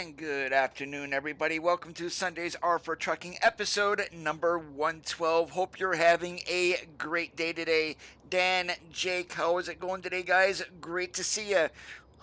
And good afternoon, everybody. Welcome to Sunday's R for Trucking episode number 112. Hope you're having a great day today. Dan, Jake, how is it going today, guys? Great to see you.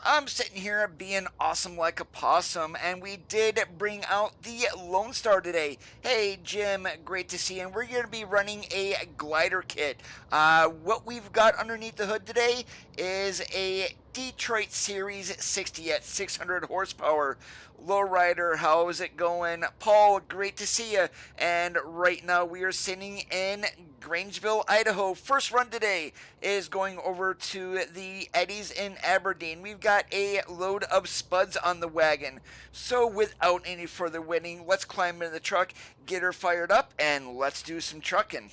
I'm sitting here being awesome like a possum, and we did bring out the Lone Star today. Hey, Jim, great to see you. And we're going to be running a glider kit. What we've got underneath the hood today is a Detroit Series 60 at 600 horsepower. Lowrider, how's it going? Paul, great to see you. And right now we are sitting in Grangeville, Idaho. First run today is going over to the Eddies in Aberdeen. We've got a load of spuds on the wagon. So without any further waiting, let's climb into the truck, get her fired up, and let's do some trucking.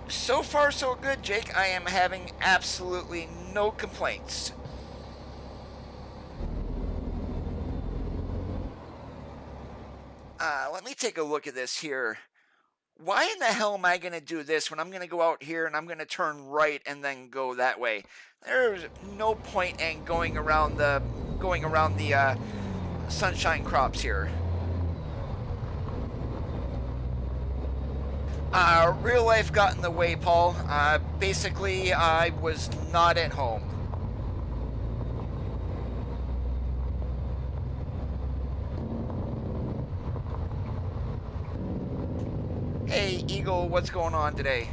So far, so good, Jake. I am having absolutely no complaints. Let me take a look at this here. Why in the hell am I going to do this when I'm going to go out here and I'm going to turn right and then go that way? There's no point in going around the sunshine crops here. Real life got in the way, Paul. Basically, I was not at home. Hey, Eagle, what's going on today?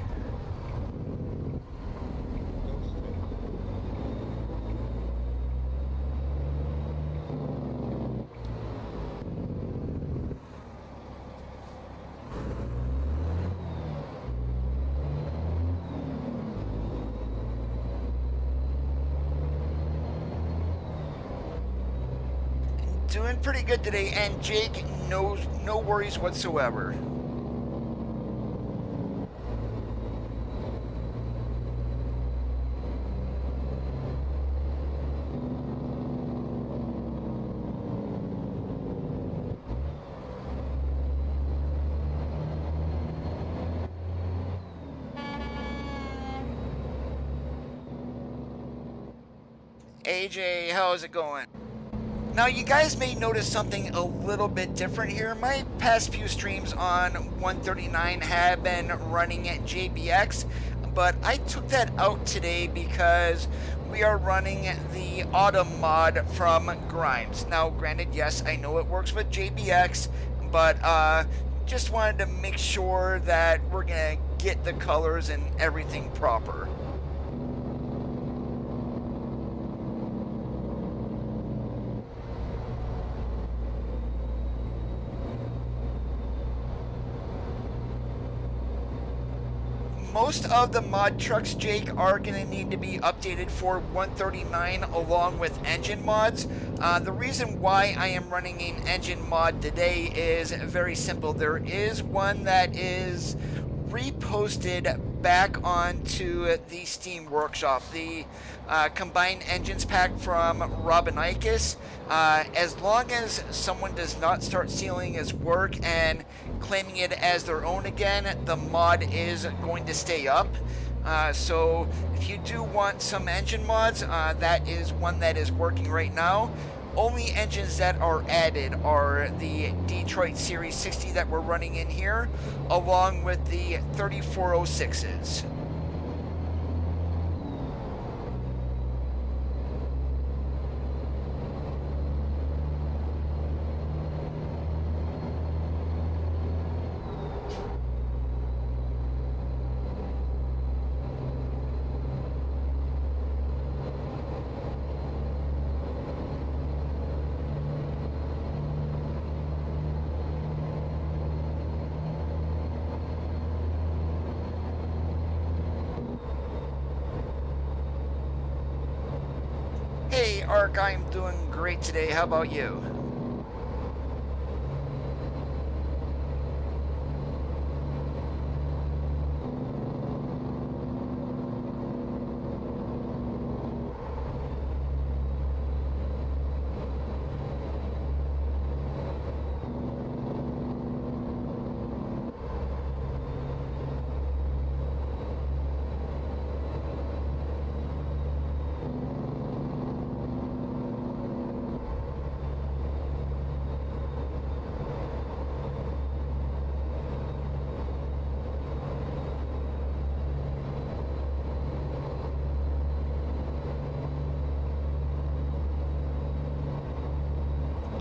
Doing pretty good today, and Jake knows no worries whatsoever. AJ, how's it going? Now, you guys may notice something a little bit different here. My past few streams on 139 have been running at JBX, but I took that out today because we are running the Autumn mod from Grimes. Now, granted, yes, I know it works with JBX, but just wanted to make sure that we're going to get the colors and everything proper. Most of the mod trucks, Jake, are going to need to be updated for 139 along with engine mods. The reason why I am running an engine mod today is very simple. There is one that is reposted back onto the Steam Workshop, the combined engines pack from Robinicus. As long as someone does not start stealing his work and claiming it as their own again, the mod is going to stay up. So if you do want some engine mods, that is one that is working right now. Only engines that are added are the Detroit Series 60 that we're running in here, along with the 3406s. Hey, Ark, I'm doing great today. How about you?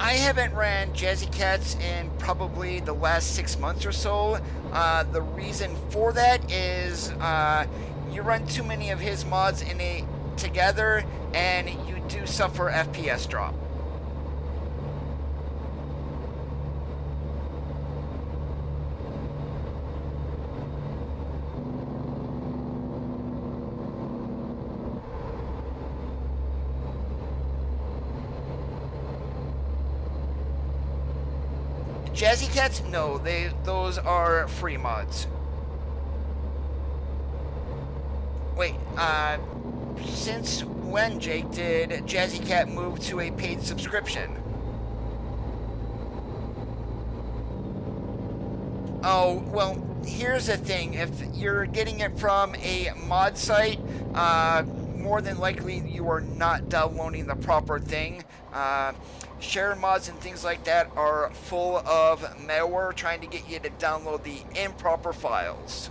I haven't ran Jazzy Cats in probably the last 6 months or so. The reason for that is you run too many of his mods together, and you do suffer FPS drop. Jazzy Cats? No, those are free mods. Wait, since when, Jake, did Jazzy Cat move to a paid subscription? Oh, well, here's the thing. If you're getting it from a mod site, more than likely you are not downloading the proper thing. Share mods and things like that are full of malware trying to get you to download the improper files.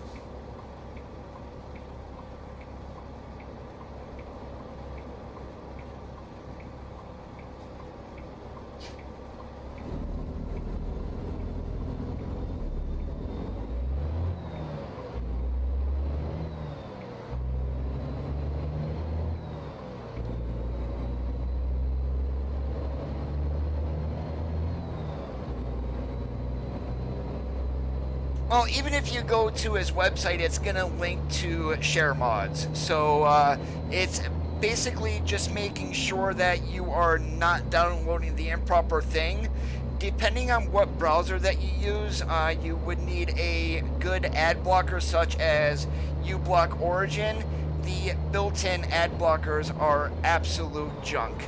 Well, even if you go to his website, it's going to link to share mods. So it's basically just making sure that you are not downloading the improper thing. Depending on what browser that you use, you would need a good ad blocker such as uBlock Origin. The built-in ad blockers are absolute junk.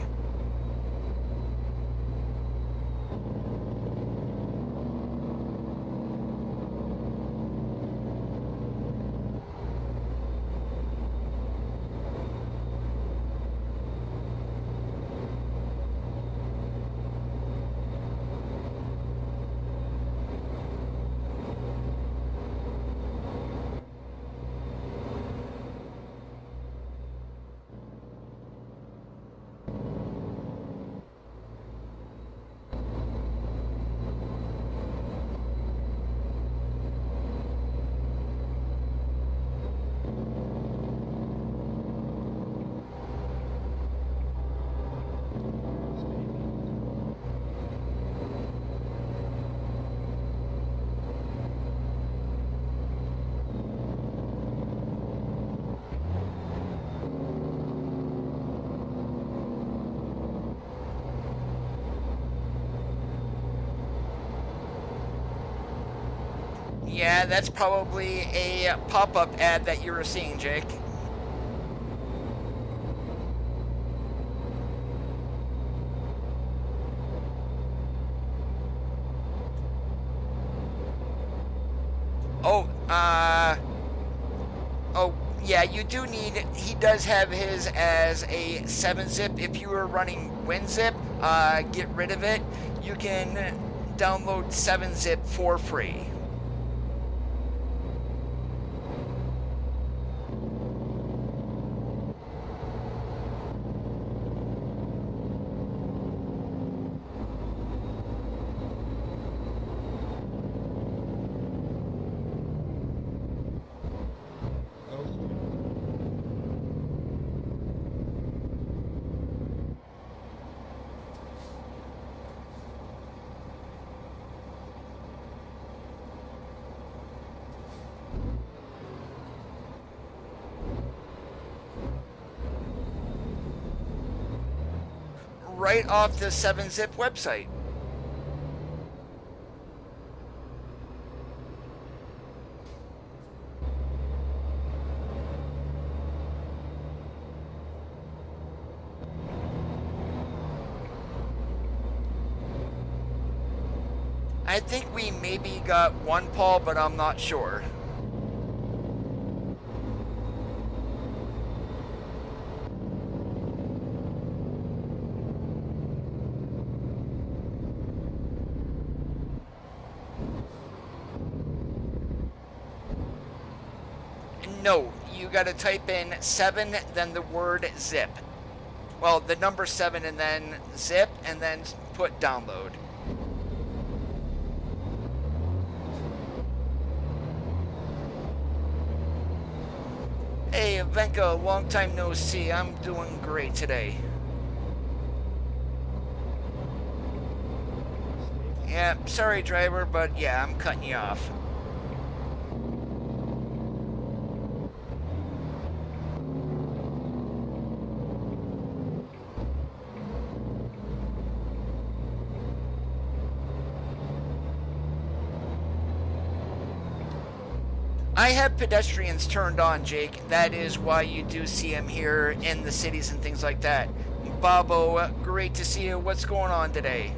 Yeah, that's probably a pop-up ad that you were seeing, Jake. Oh, oh, yeah, you do need, he does have his as a 7-zip. If you were running WinZip, get rid of it. You can download 7-zip for free. Right off the 7-zip website. I think we maybe got one, Paul, but I'm not sure. No, you gotta type in 7, then the word zip. Well, the number 7 and then zip and then put download. Hey, Venka, long time no see. I'm doing great today. Yeah, sorry driver, but yeah, I'm cutting you off. I have pedestrians turned on, Jake. That is why you do see them here in the cities and things like that. Bobo, great to see you. What's going on today?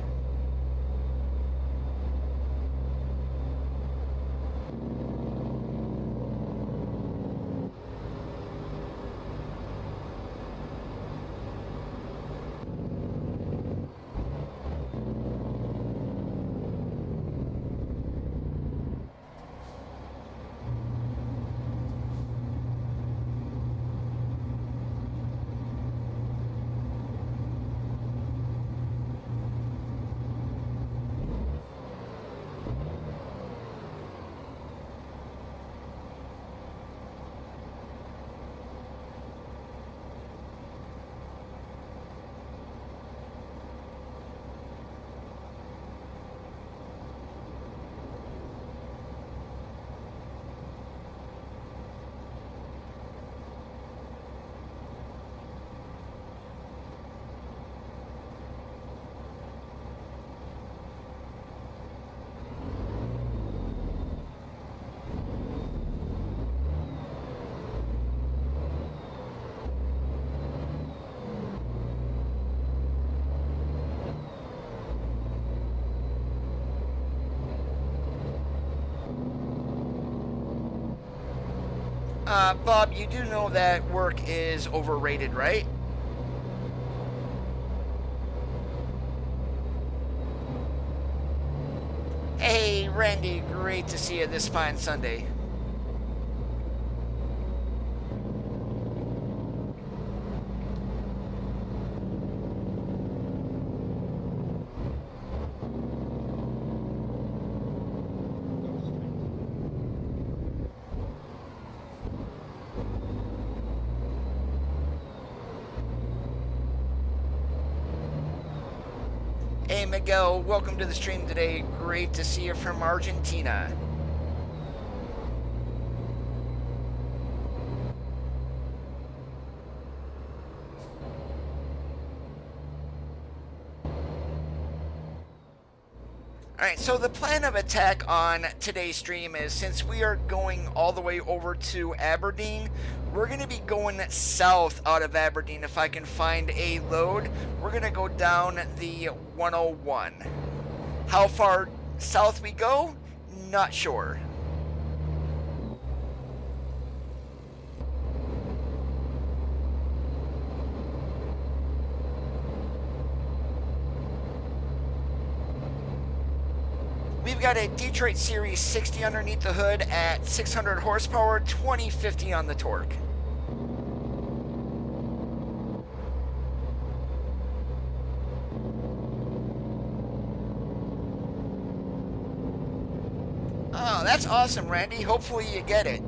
Bob, you do know that work is overrated, right? Hey, Randy, great to see you this fine Sunday. Hey Miguel, welcome to the stream today. Great to see you from Argentina. Alright, so the plan of attack on today's stream is, since we are going all the way over to Aberdeen, we're going to be going south out of Aberdeen. If I can find a load, we're going to go down the 101. How far south we go? Not sure. We've got a Detroit Series 60 underneath the hood at 600 horsepower, 2050 on the torque. Oh, that's awesome, Randy. Hopefully you get it.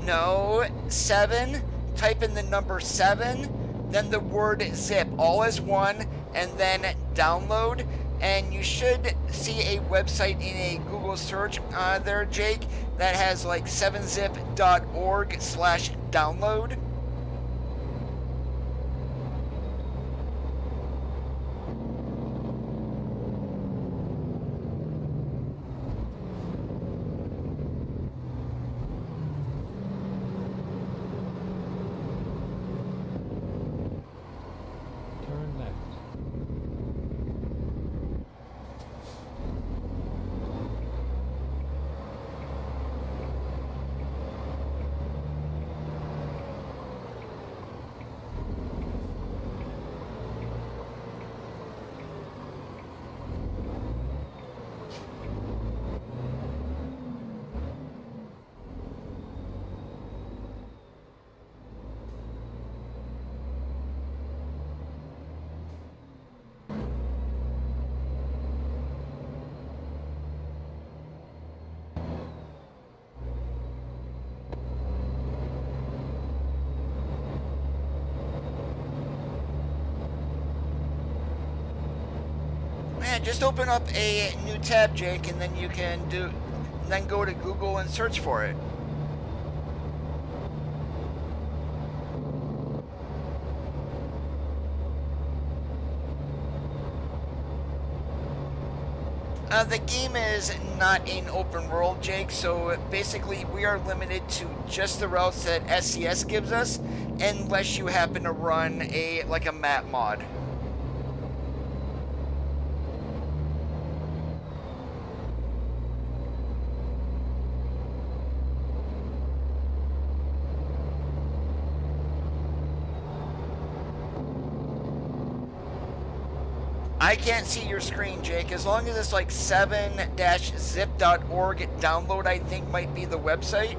No, 7, type in the number 7, then the word zip, all as one, and then download, and you should see a website in a Google search there, Jake, that has like 7zip.org/download. just open up a new tab, Jake, and then you can then go to Google and search for it. The game is not an open world, Jake, so basically we are limited to just the routes that SCS gives us, unless you happen to run like a map mod. I can't see your screen, Jake. As long as it's like 7-zip.org download, I think might be the website.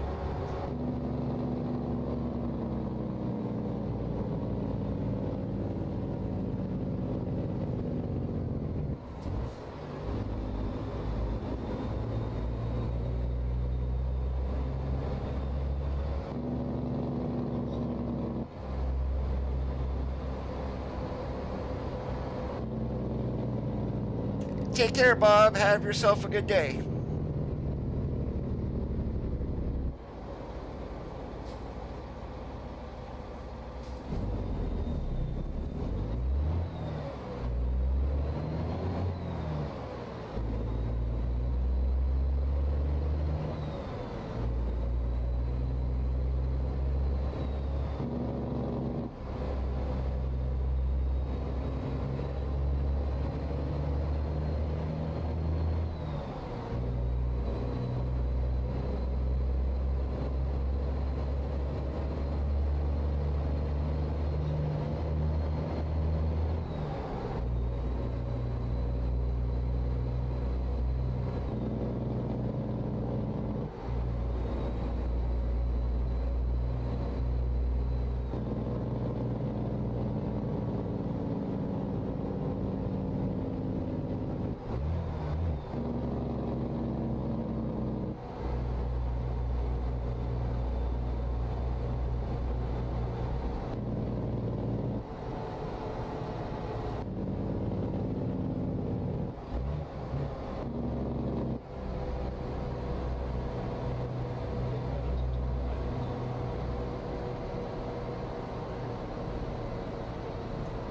Take care, Bob. Have yourself a good day.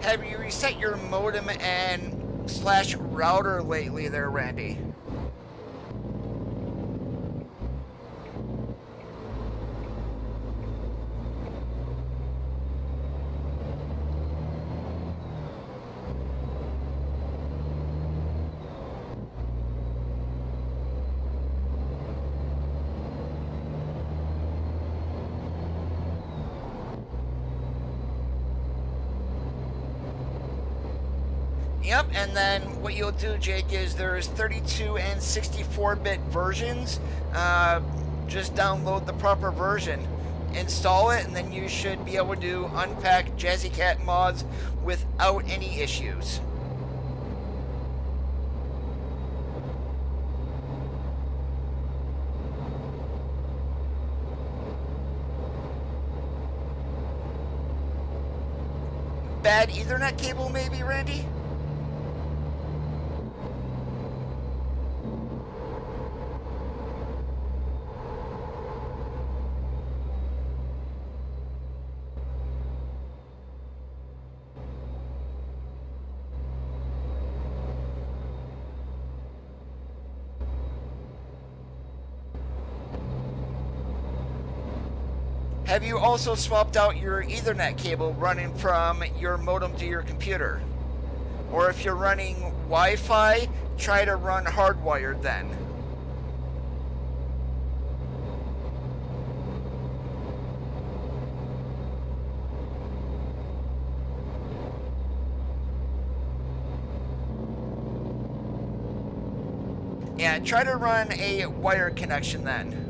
Have you reset your modem and / router lately there, Randy? Yep, and then what you'll do, Jake, is there's 32 and 64-bit versions. Just download the proper version, install it, and then you should be able to unpack Jazzy Cat mods without any issues. Bad Ethernet cable, maybe, Randy? Have you also swapped out your Ethernet cable running from your modem to your computer? Or if you're running Wi-Fi, try to run hardwired then. Yeah, try to run a wired connection then.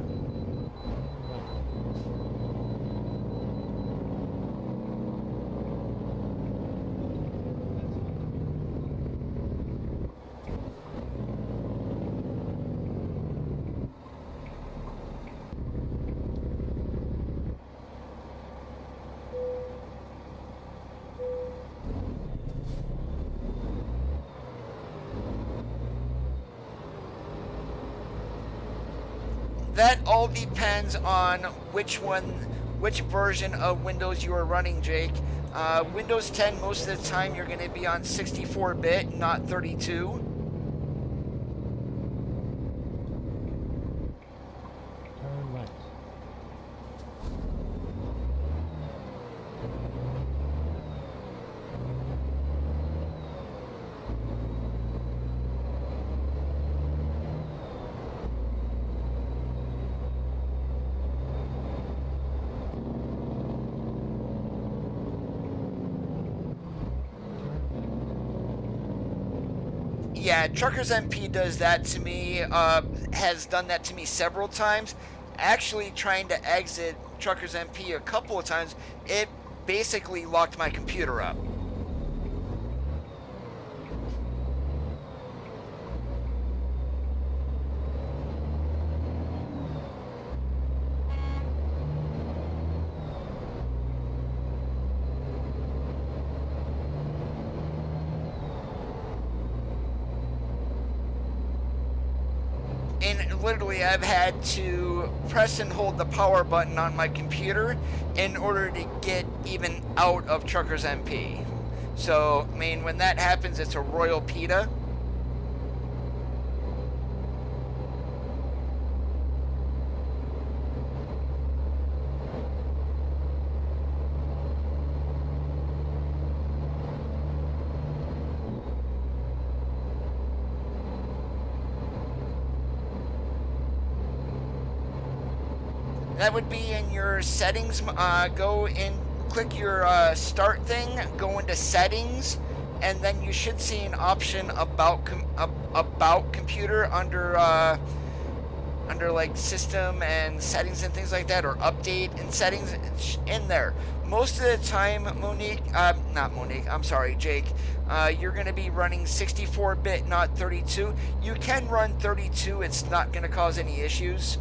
That all depends on which version of Windows you are running, Jake. Windows 10, most of the time you're going to be on 64-bit, not 32. Turn right. Yeah, Truckers MP does that to me, has done that to me several times. Actually, trying to exit Truckers MP a couple of times, it basically locked my computer up. And literally, I've had to press and hold the power button on my computer in order to get even out of Truckers MP. So, I mean, when that happens, it's a royal PETA. That would be in your settings. Go in, click your start thing, go into settings, and then you should see an option about computer under like system and settings and things like that, or update and settings in there. Most of the time, Jake, you're going to be running 64-bit, not 32. You can run 32. It's not going to cause any issues.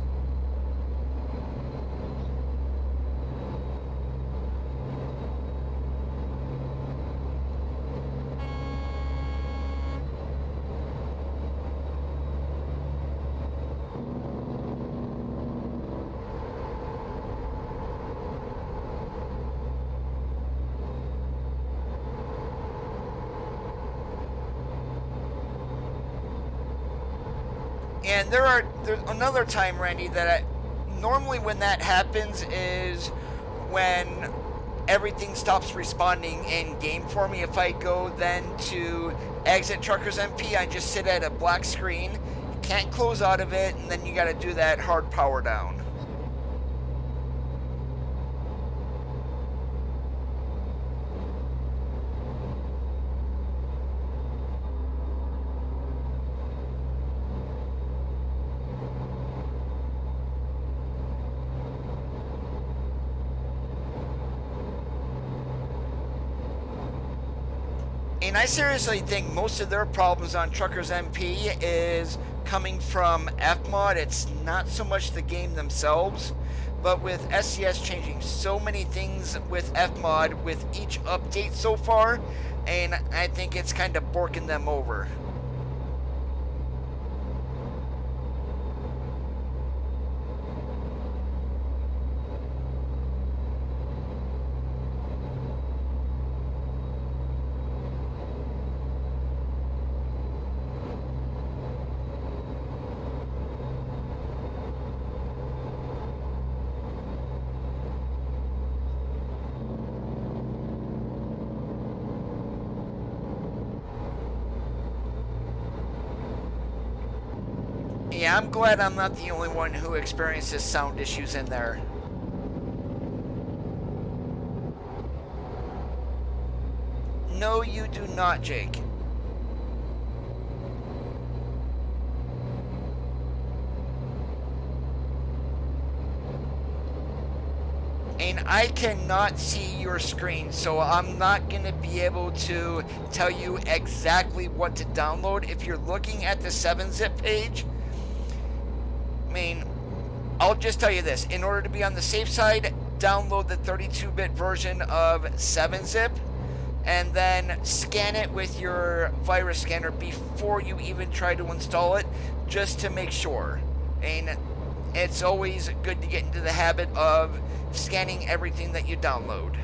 And there's another time, Randy, that normally when that happens is when everything stops responding in game for me. If I go then to exit Truckers MP, I just sit at a black screen, can't close out of it, and then you got to do that hard power down. And I seriously think most of their problems on Truckers MP is coming from Fmod. It's not so much the game themselves, but with SCS changing so many things with Fmod with each update so far, and I think it's kind of borking them over. Yeah, I'm glad I'm not the only one who experiences sound issues in there. No, you do not, Jake. And I cannot see your screen, so I'm not going to be able to tell you exactly what to download. If you're looking at the 7-zip page, I mean, I'll just tell you this. In order to be on the safe side, download the 32-bit version of 7-zip, and then scan it with your virus scanner before you even try to install it, just to make sure. And it's always good to get into the habit of scanning everything that you download.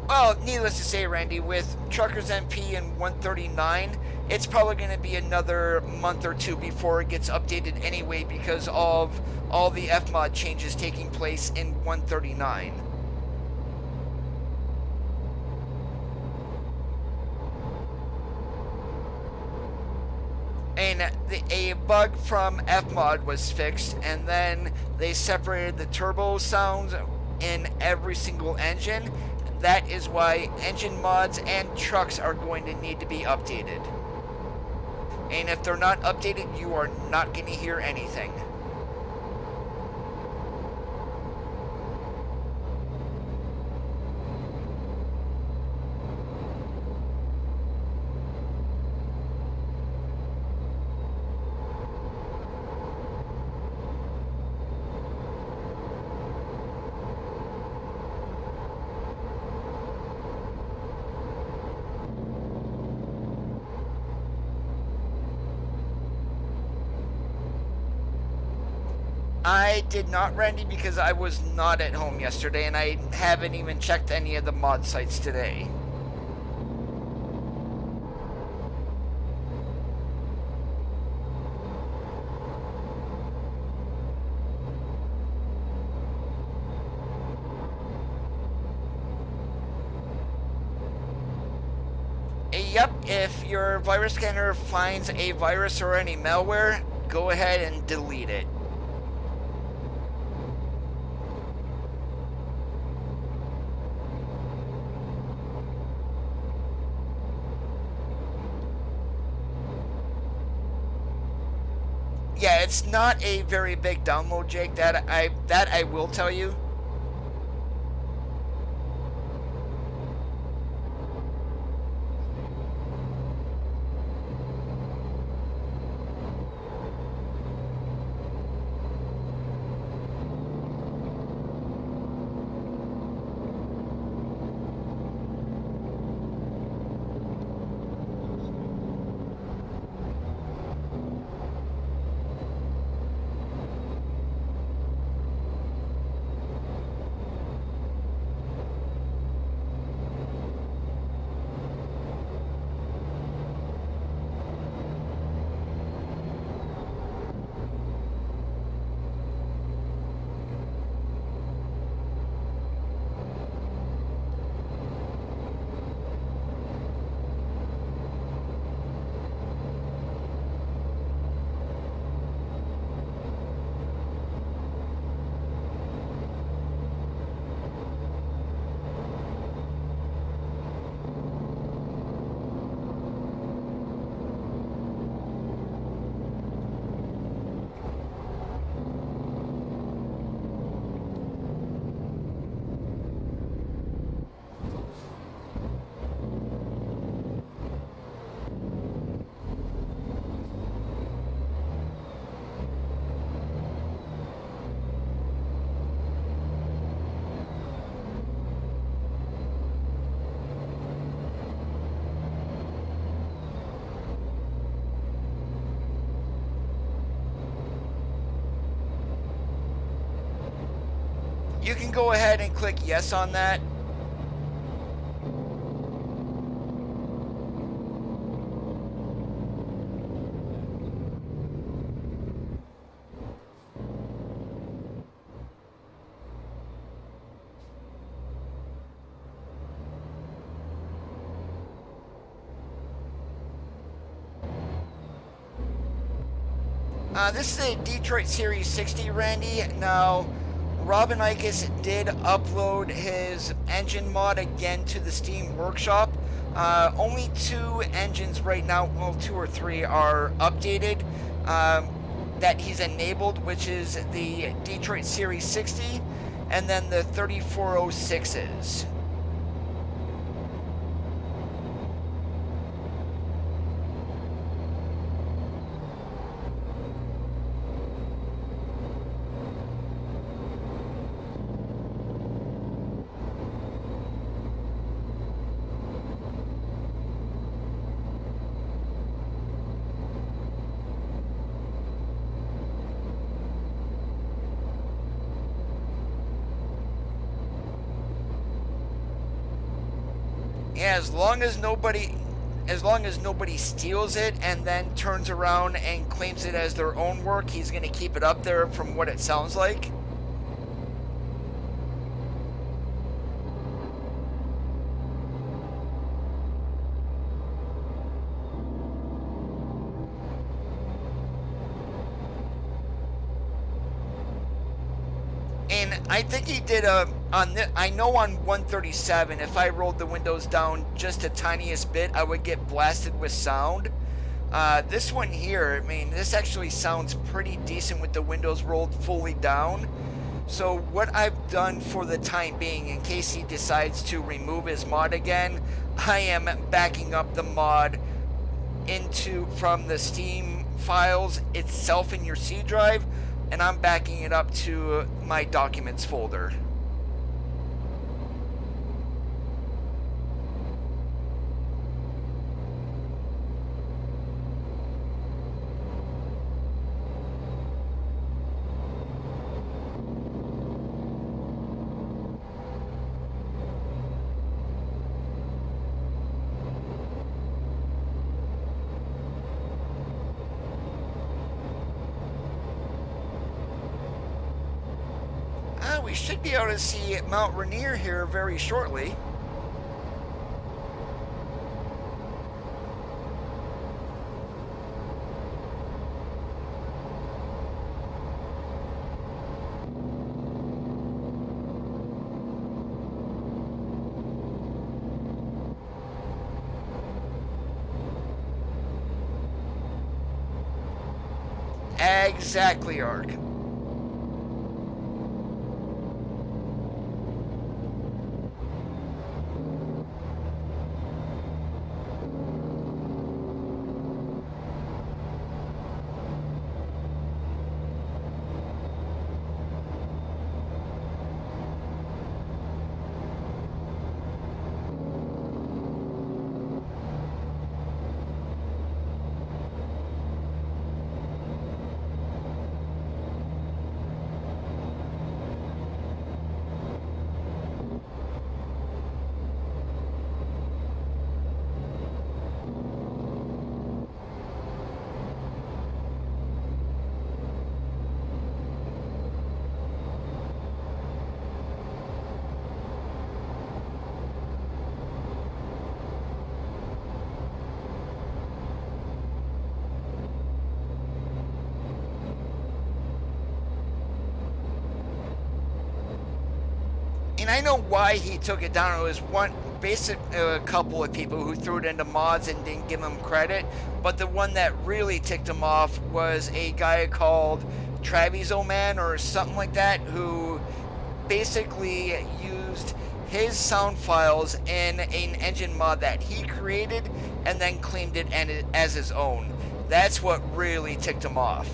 Well, needless to say, Randy, with Truckers MP and 139, it's probably going to be another month or two before it gets updated anyway because of all the Fmod changes taking place in 139. And a bug from Fmod was fixed, and then they separated the turbo sounds in every single engine. That is why engine mods and trucks are going to need to be updated. And if they're not updated, you are not going to hear anything. I did not, Randy, because I was not at home yesterday, and I haven't even checked any of the mod sites today. Yep, if your virus scanner finds a virus or any malware, go ahead and delete it. Yeah, it's not a very big download, Jake. That I will tell you. You can go ahead and click yes on that. This is a Detroit Series 60, Randy. Now, Robin Ikes did upload his engine mod again to the Steam Workshop. Only 2 engines right now, well, 2 or 3 are updated that he's enabled, which is the Detroit Series 60 and then the 3406s. Yeah, as long as nobody steals it and then turns around and claims it as their own work, he's going to keep it up there from what it sounds like. And I think he did I know on 137, if I rolled the windows down just the tiniest bit, I would get blasted with sound. This one here, I mean, this actually sounds pretty decent with the windows rolled fully down. So what I've done for the time being, in case he decides to remove his mod again, I am backing up the mod from the Steam files itself in your C drive, and I'm backing it up to my documents folder. We should be able to see Mount Rainier here very shortly. Exactly, Ark. And I know why he took it down. It was a couple of people who threw it into mods and didn't give him credit. But the one that really ticked him off was a guy called Travisoman or something like that, who basically used his sound files in an engine mod that he created and then claimed it as his own. That's what really ticked him off.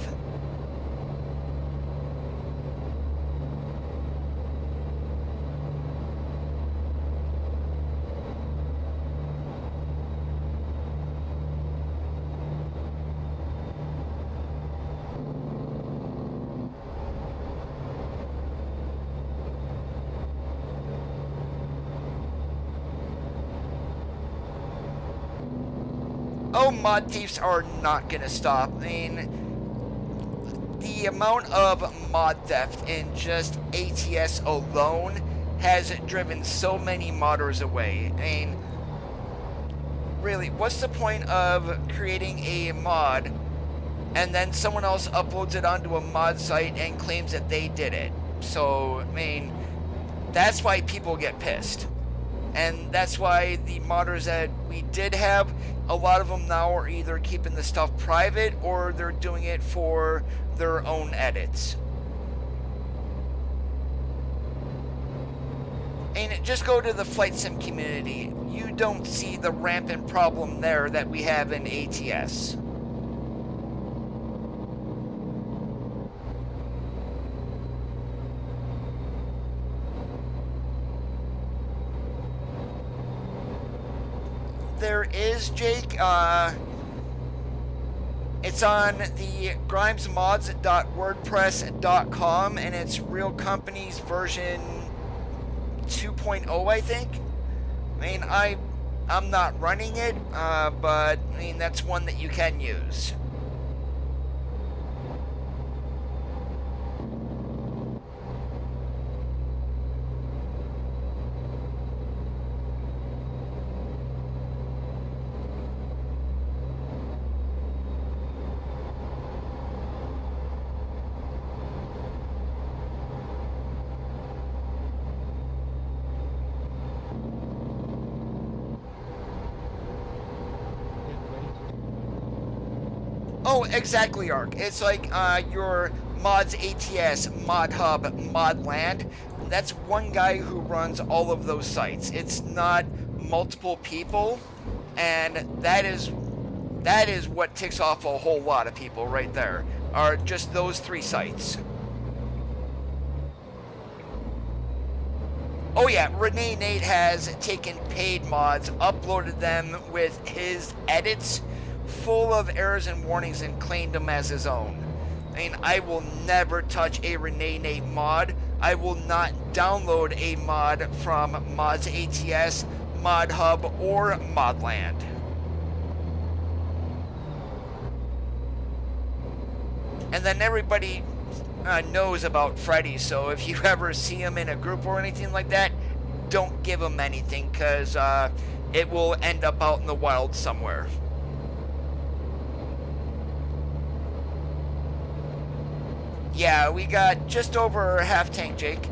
Oh, mod thieves are not gonna stop. I mean, the amount of mod theft in just ATS alone has driven so many modders away. I mean, really, what's the point of creating a mod and then someone else uploads it onto a mod site and claims that they did it? So, I mean, that's why people get pissed. And that's why the modders that we did have, a lot of them now are either keeping the stuff private or they're doing it for their own edits. And just go to the flight sim community. You don't see the rampant problem there that we have in ATS. There is, Jake. It's on the grimesmods.wordpress.com, and it's Real Company's version 2.0, I think. I mean, I'm not running it, but I mean, that's one that you can use. Oh, exactly, Arc. It's like your Mods ATS, Mod Hub, Mod Land. That's one guy who runs all of those sites. It's not multiple people, and that is what ticks off a whole lot of people right there. Are just those 3 sites. Oh yeah, Renee Nate has taken paid mods, uploaded them with his edits full of errors and warnings, and claimed them as his own. I mean, I will never touch a Renee Nate mod. I will not download a mod from Mods ATS, Mod Hub, or Modland. And then everybody knows about Freddy, so if you ever see him in a group or anything like that, don't give him anything, because it will end up out in the wild somewhere. Yeah, we got just over half tank, Jake.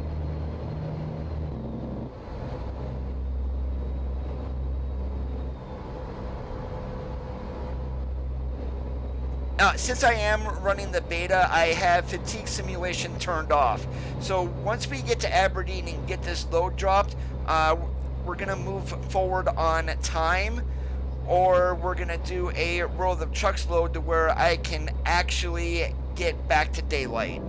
Since I am running the beta, I have fatigue simulation turned off. So once we get to Aberdeen and get this load dropped, we're going to move forward on time, or we're going to do a World of Trucks load to where I can actually get back to daylight.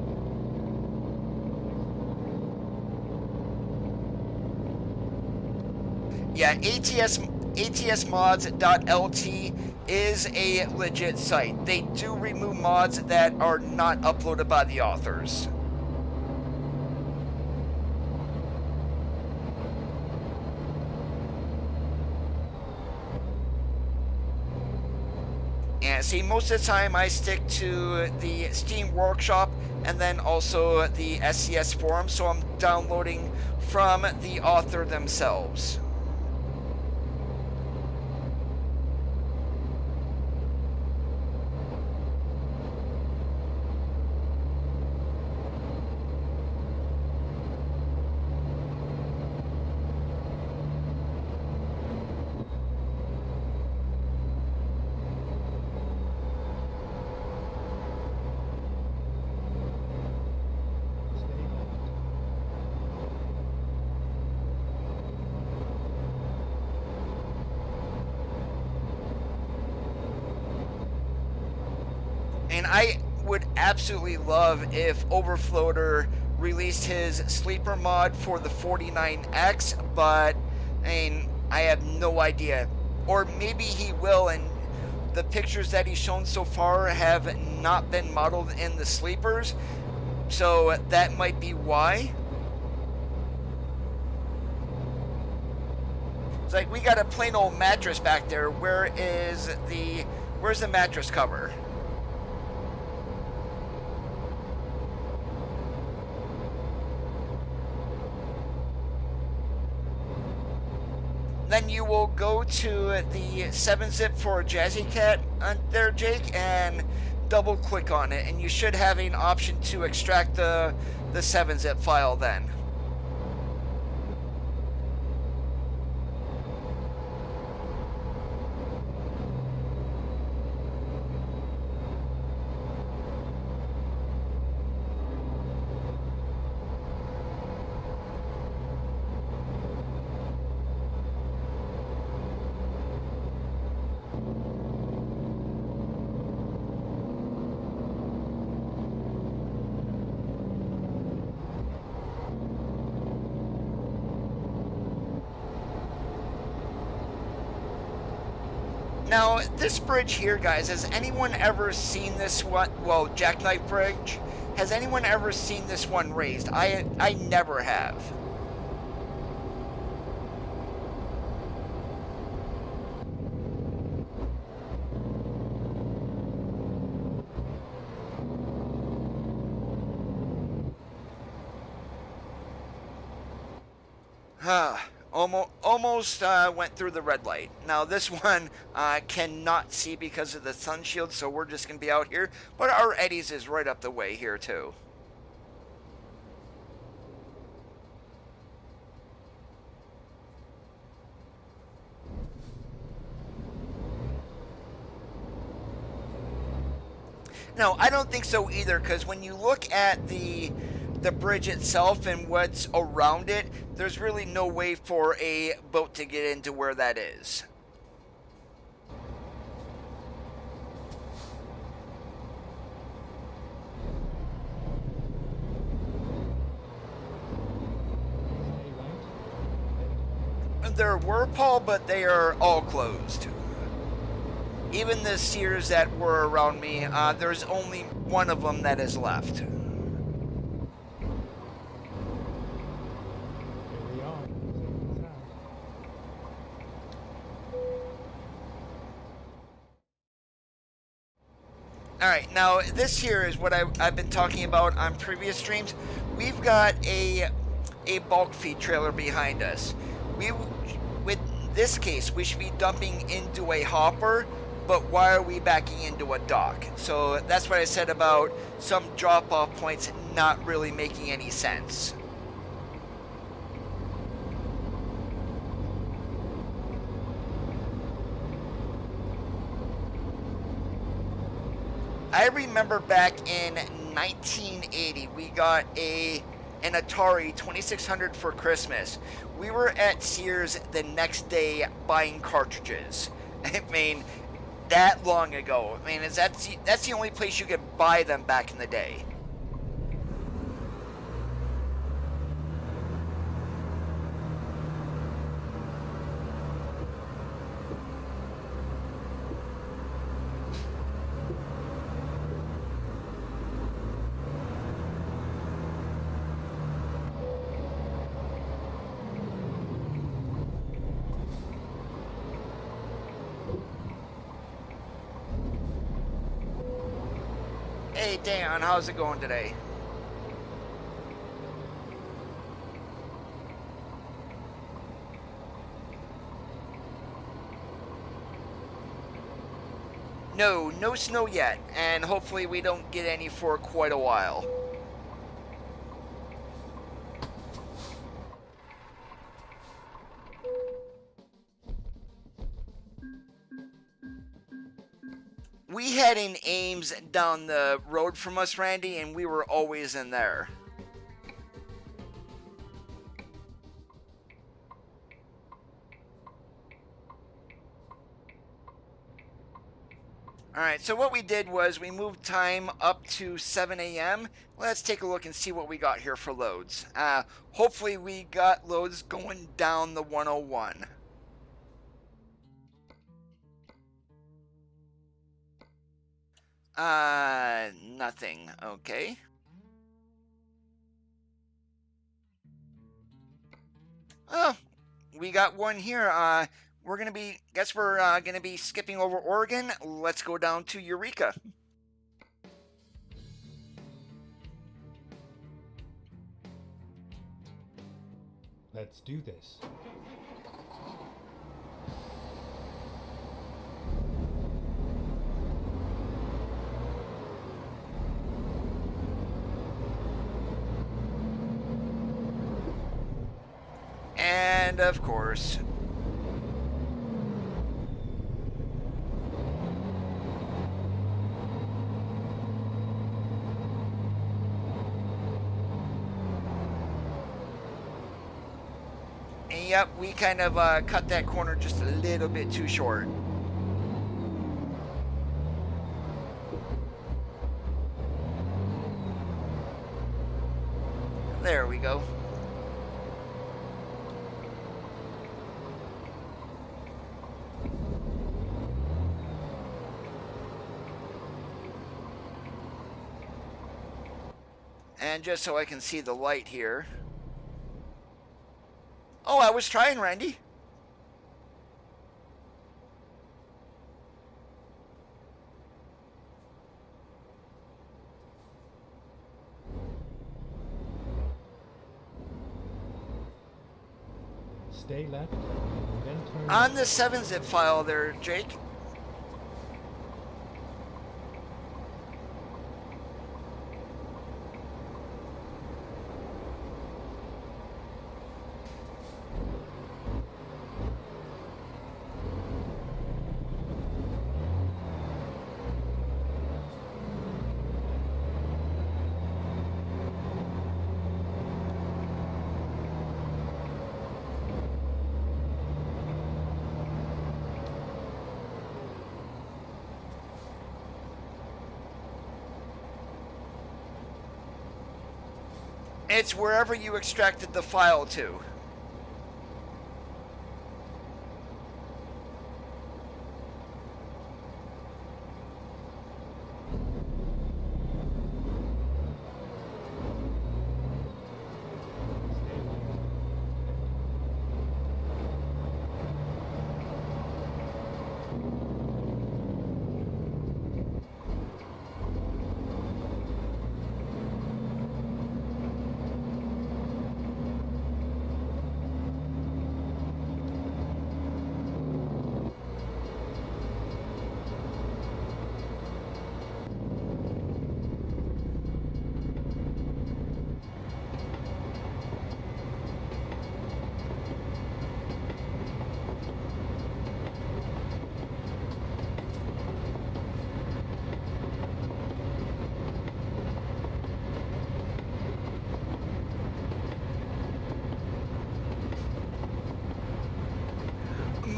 Yeah, atsmods.lt is a legit site. They do remove mods that are not uploaded by the authors. And see, most of the time I stick to the Steam Workshop and then also the SCS forum, so I'm downloading from the author themselves. And I would absolutely love if Overfloater released his sleeper mod for the 49X, but I mean, I have no idea. Or maybe he will, and the pictures that he's shown so far have not been modeled in the sleepers, so that might be why. It's like, we got a plain old mattress back there. Where's the mattress cover? Then you will go to the 7-zip for Jazzy Cat there, Jake, and double click on it, and you should have an option to extract the 7-zip file then. Now, this bridge here, guys, has anyone ever seen this one? Well, Jackknife Bridge. Has anyone ever seen this one raised? I never have. Almost went through the red light. Now this one cannot see because of the sun shield, so we're just going to be out here. But our Eddies is right up the way here too. No, I don't think so either, because when you look at the bridge itself and what's around it, there's really no way for a boat to get into where that is. There were, Paul, but they are all closed. Even the Sears that were around me, there's only one of them that is left. Here we are. Alright, now this here is what I've been talking about on previous streams. We've got a bulk feed trailer behind us. With this case, we should be dumping into a hopper, but why are we backing into a dock? So that's what I said about some drop-off points not really making any sense. I remember back in 1980, we got an Atari 2600 for Christmas. We were at Sears the next day buying cartridges. I mean, that long ago. I mean, that's the only place you could buy them back in the day. Hey Dan, how's it going today? No, no snow yet, and hopefully we don't get any for quite a while. We had an Ames down the road from us, Randy, and we were always in there. Alright, so what we did was we moved time up to 7 a.m. Let's take a look and see what we got here for loads. Hopefully we got loads going down the 101. Nothing. Okay. Oh, we got one here. Guess we're gonna be skipping over Oregon. Let's go down to Eureka. Let's do this. And of course, and yep, we kind of cut that corner just a little bit too short. There we go. And just so I can see the light here. Oh, I was trying, Randy. stay left, then turn On right. the 7-zip file there, Jake. It's wherever you extracted the file to. Stay left.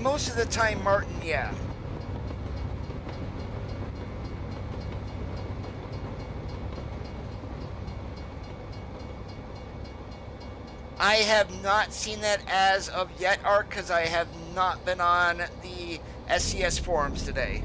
Most of the time, Martin, yeah. I have not seen that as of yet, Art, because I have not been on the SCS forums today.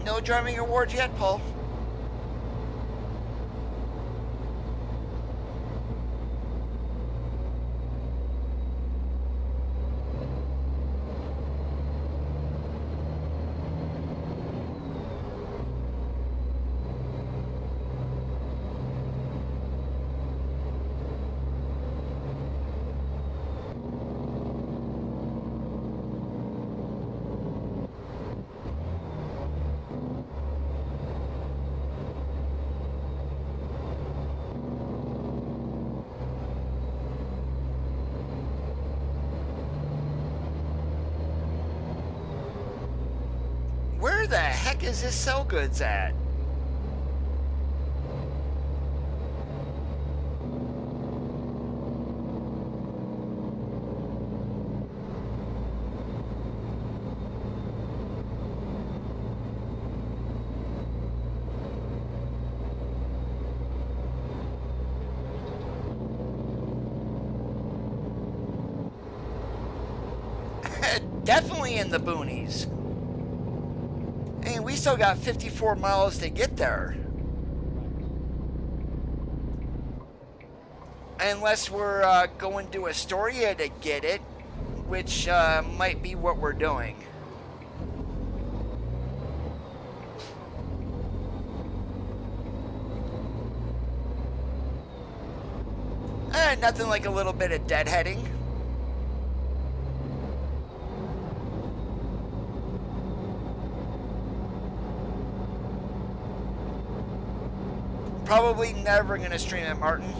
No driving awards yet, Paul. Where the heck is this sell goods at? Definitely in the boonies. And we still got 54 miles to get there. Unless we're going to Astoria to get it, which might be what we're doing. Nothing like a little bit of deadheading. Probably never gonna stream it, Martin.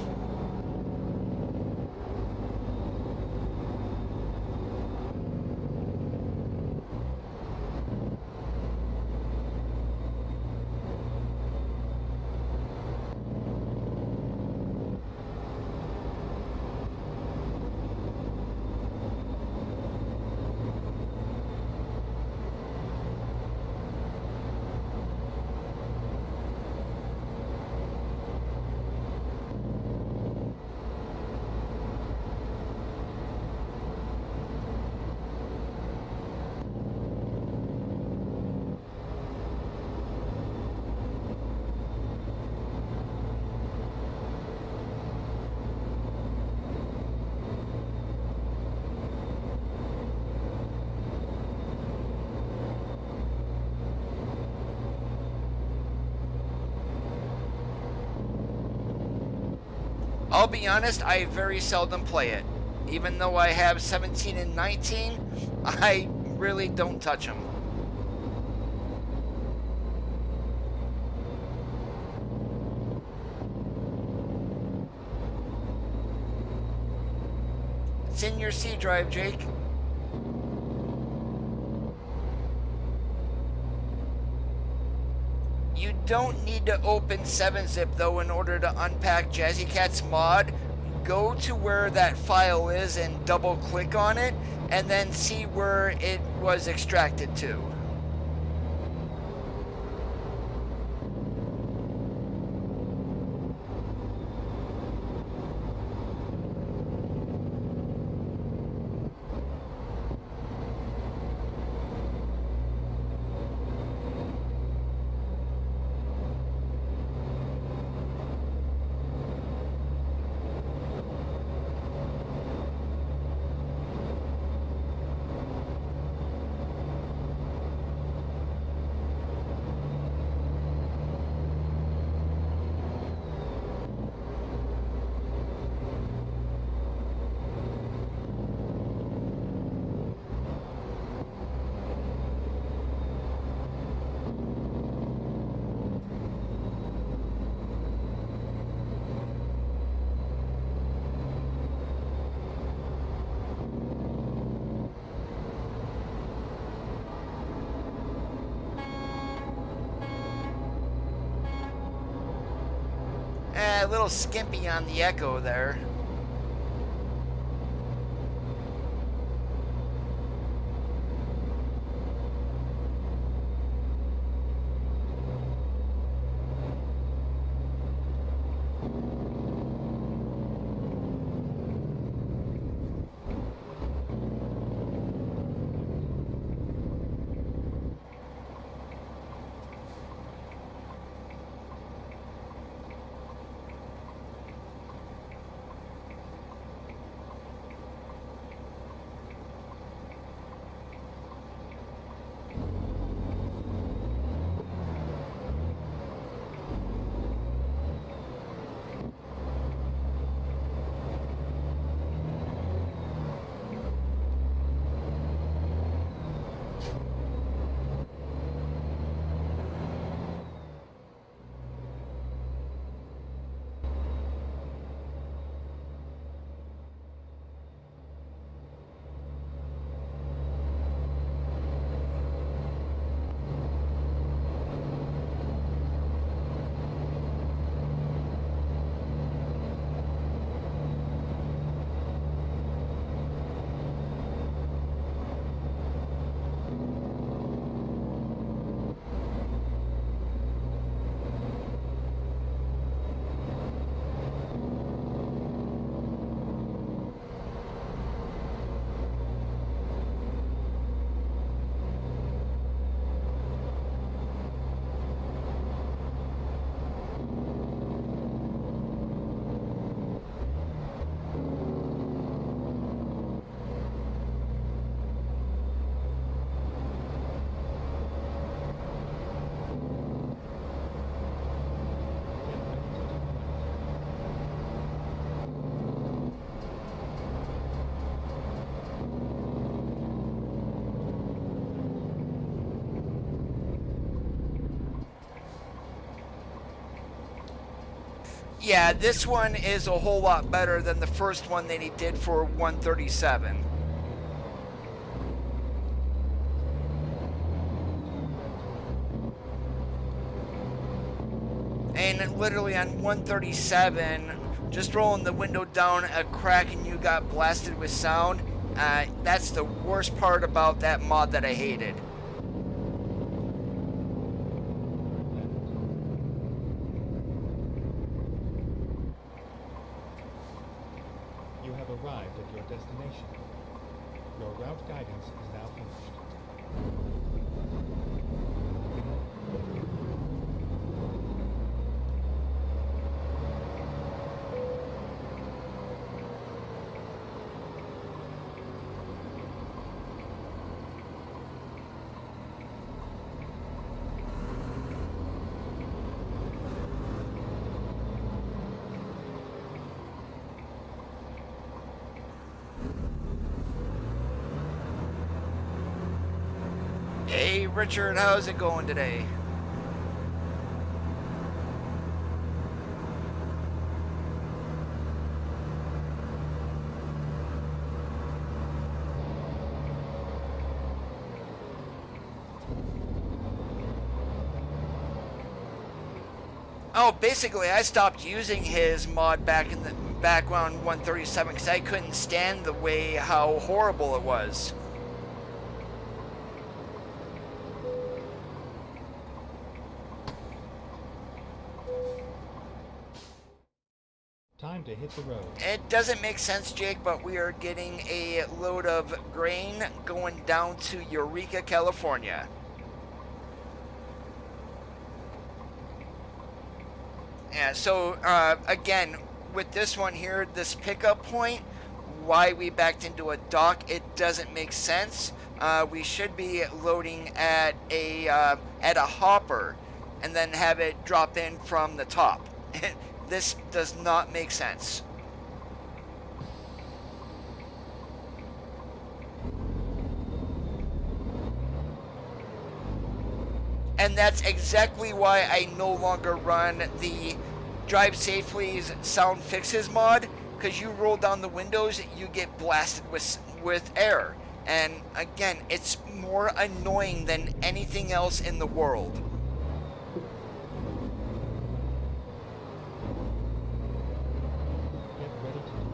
I'll be honest, I very seldom play it. Even though I have 17 and 19, I really don't touch them. It's in your C drive, Jake. You don't need to open 7-zip though in order to unpack Jazzy Cat's mod. Go to where that file is and double click on it and then see where it was extracted to. A little skimpy on the echo there. Yeah, this one is a whole lot better than the first one that he did for 137. And literally on 137, just rolling the window down a crack and you got blasted with sound. That's the worst part about that mod that I hated. You have arrived at your destination. Your route guidance is now finished. Hey Richard, how's it going today? Oh, basically, I stopped using his mod back in the background 137 because I couldn't stand the way how horrible it was. Time to hit the road. It doesn't make sense, Jake, but we are getting a load of grain going down to Eureka, California. Yeah, so again, with this one here, this pickup point, why we backed into a dock, it doesn't make sense. We should be loading at a hopper and then have it drop in from the top. This does not make sense. And that's exactly why I no longer run the Drive Safely's Sound Fixes mod, because you roll down the windows, you get blasted with air. And again, it's more annoying than anything else in the world. Get ready to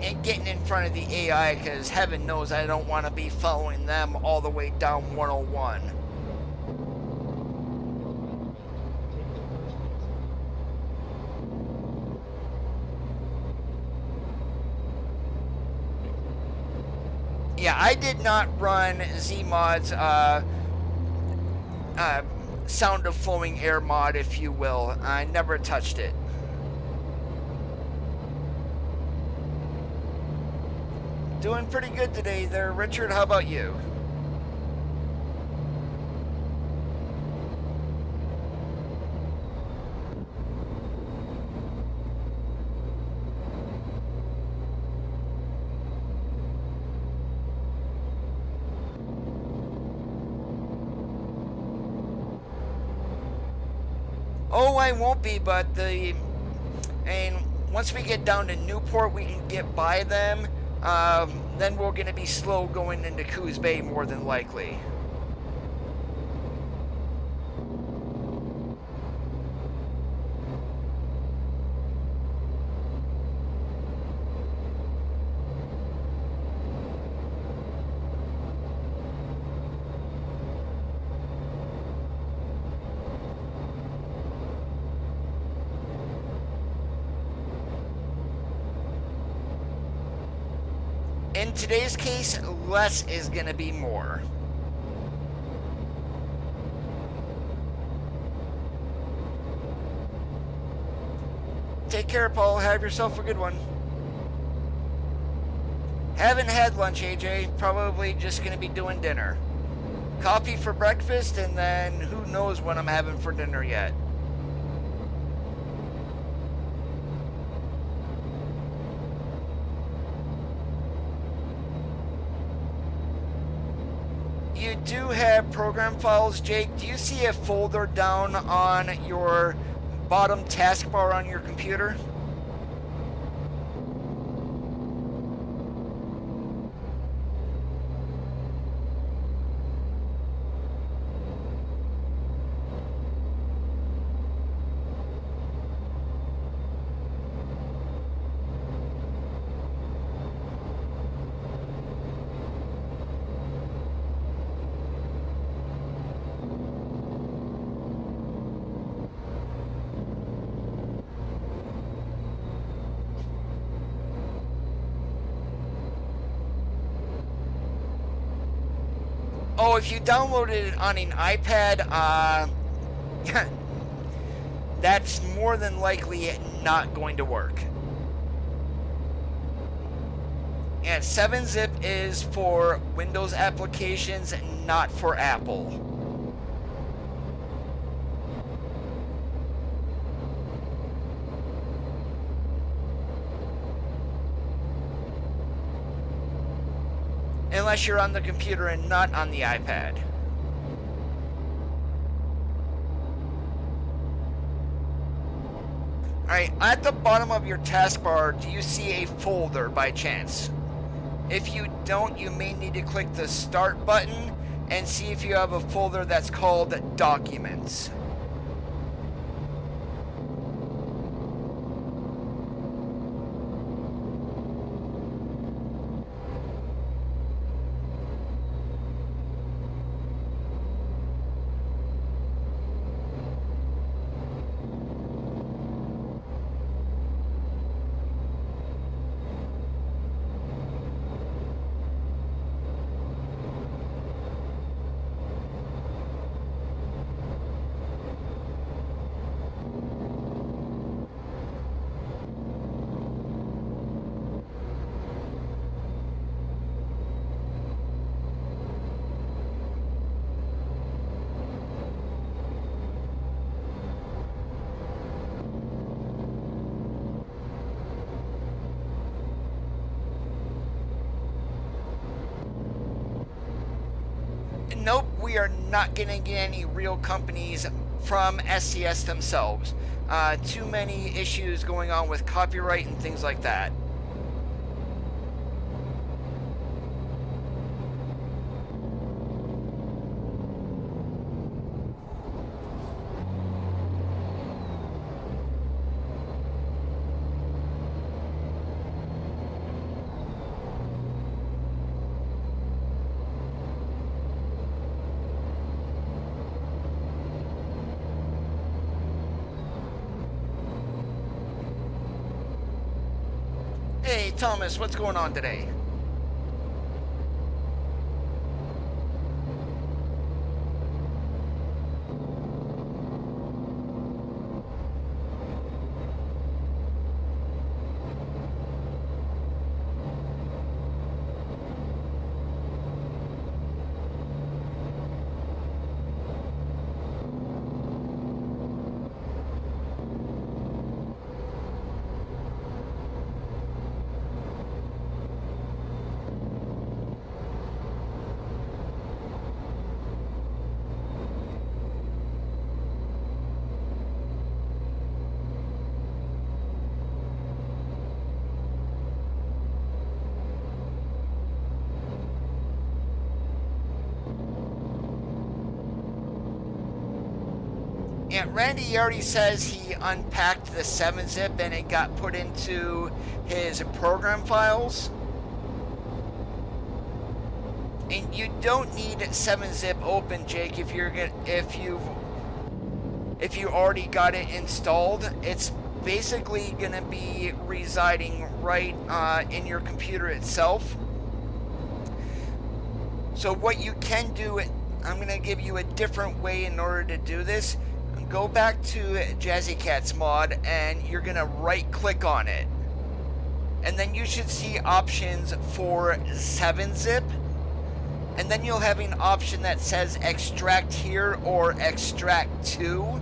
And getting in front of the AI, because heaven knows I don't want to be following them all the way down 101. Yeah, I did not run Zmod's Sound of Flowing Air mod, if you will. I never touched it. Doing pretty good today there, Richard. How about you? Oh, I won't be, but once we get down to Newport, we can get by them. Then we're going to be slow going into Coos Bay more than likely. In today's case, less is going to be more. Take care, Paul. Have yourself a good one. Haven't had lunch, AJ. Probably just going to be doing dinner. Coffee for breakfast, and then who knows what I'm having for dinner yet. You do have program files, Jake. Do you see a folder down on your bottom taskbar on your computer? Oh, if you downloaded it on an iPad, that's more than likely not going to work. And 7-zip is for Windows applications, not for Apple. Unless you're on the computer and not on the iPad. Alright, at the bottom of your taskbar, do you see a folder by chance? If you don't, you may need to click the Start button and see if you have a folder that's called Documents. Nope, we are not going to get any real companies from SCS themselves. Too many issues going on with copyright and things like that. Hey, Thomas, what's going on today? And Randy already says he unpacked the 7-zip and it got put into his program files. And you don't need 7-zip open, Jake, if you already got it installed. It's basically going to be residing right in your computer itself. So what you can do, I'm going to give you a different way in order to do this. Go back to JazzyCat's mod and you're going to right click on it. And then you should see options for 7-zip. And then you'll have an option that says extract here or extract to.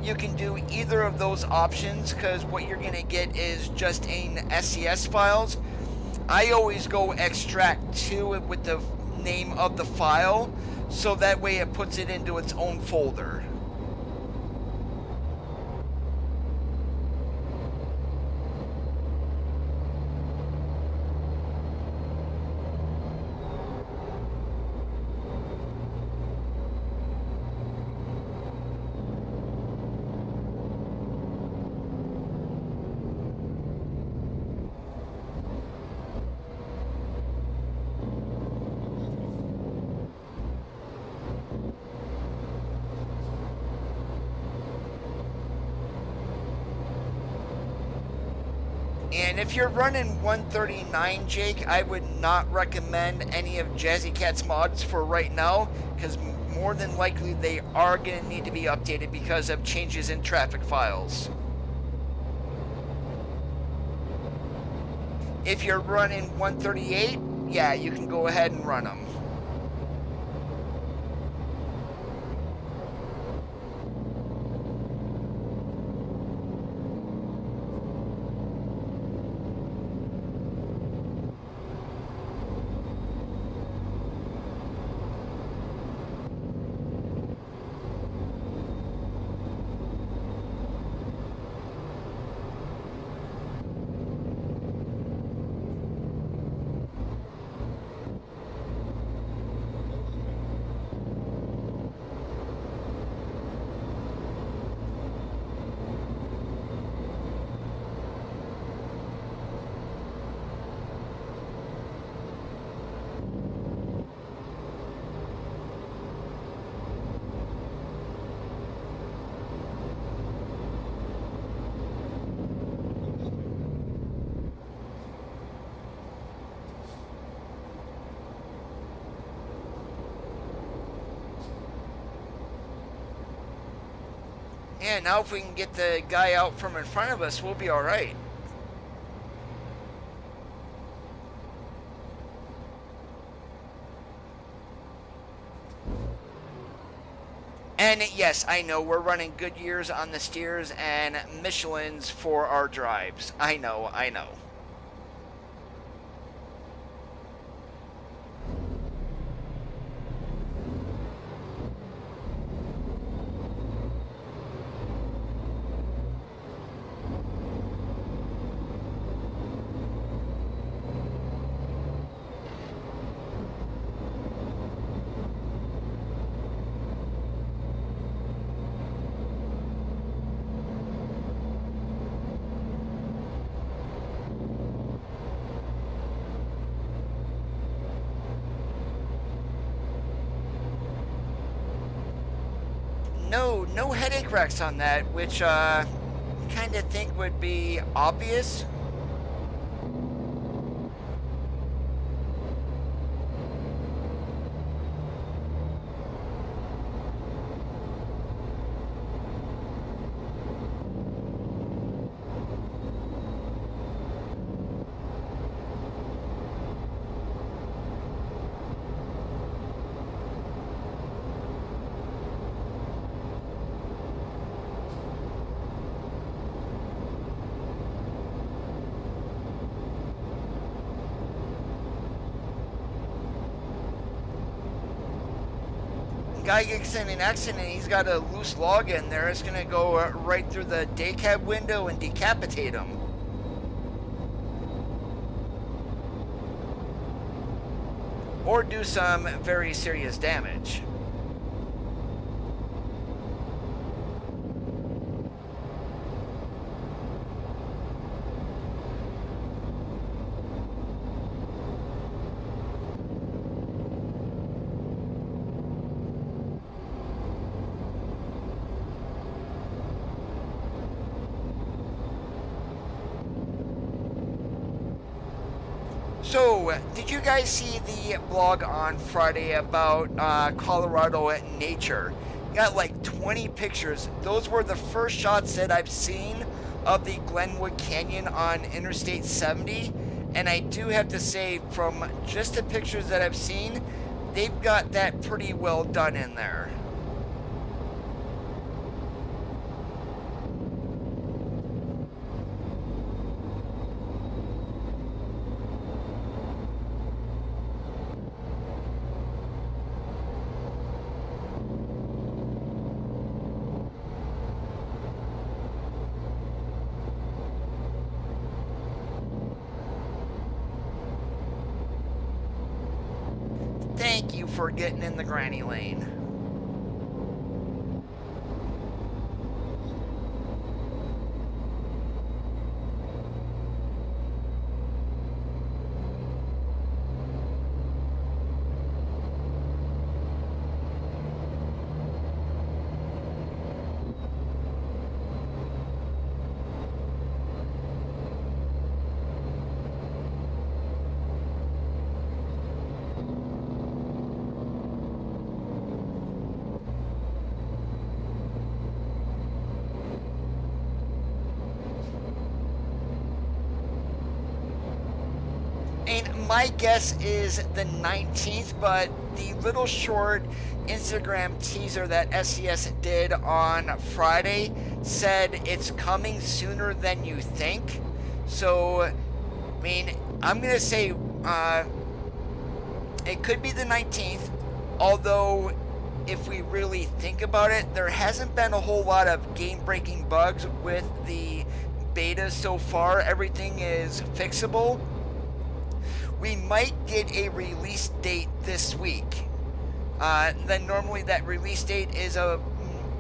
You can do either of those options because what you're going to get is just in SCS files. I always go extract to with the name of the file, so that way it puts it into its own folder. And if you're running 139, Jake, I would not recommend any of JazzyCat's mods for right now, because more than likely they are going to need to be updated because of changes in traffic files. If you're running 138, yeah, you can go ahead and run them. Yeah, now if we can get the guy out from in front of us, we'll be all right. And yes, I know we're running Goodyears on the steers and Michelins for our drives. I know. No headache racks on that, which kind of think would be obvious. Guy gets in an accident, he's got a loose log in there. It's gonna go right through the day cab window and decapitate him. Or do some very serious damage. So, did you guys see the blog on Friday about Colorado nature? Got like 20 pictures. Those were the first shots that I've seen of the Glenwood Canyon on Interstate 70. And I do have to say, from just the pictures that I've seen, they've got that pretty well done in there. Thank you for getting in the granny lane. my guess is the 19th, but the little short Instagram teaser that SES did on Friday said it's coming sooner than you think. So, I mean, I'm going to say it could be the 19th, although if we really think about it, there hasn't been a whole lot of game-breaking bugs with the beta so far. Everything is fixable. We might get a release date this week. Then normally that release date is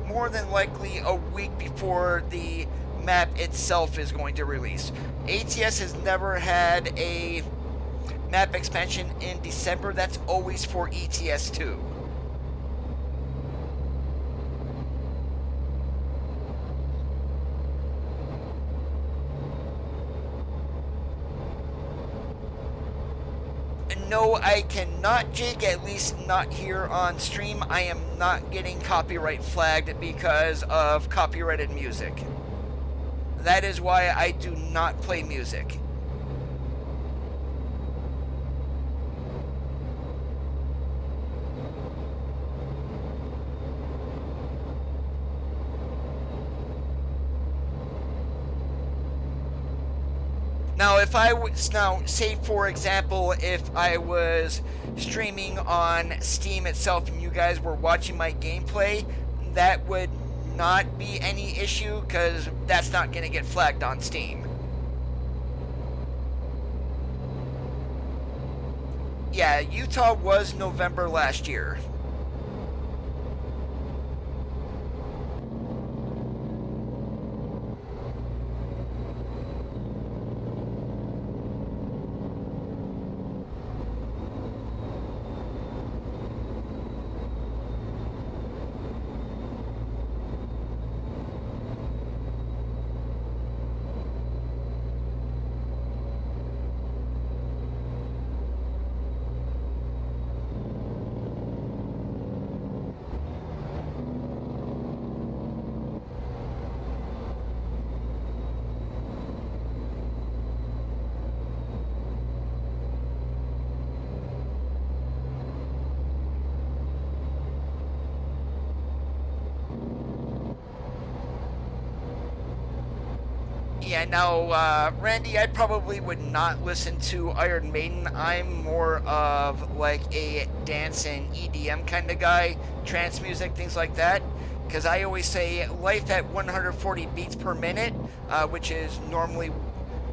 more than likely a week before the map itself is going to release. ATS has never had a map expansion in December. That's always for ETS2. No, I cannot, Jake, at least not here on stream. I am not getting copyright flagged because of copyrighted music. That is why I do not play music. Now, if I was, say for example, if I was streaming on Steam itself and you guys were watching my gameplay, that would not be any issue because that's not going to get flagged on Steam. Yeah, Utah was November last year. Yeah, now, Randy, I probably would not listen to Iron Maiden. I'm more of like a dance and EDM kind of guy, trance music, things like that. Because I always say life at 140 beats per minute, which is normally,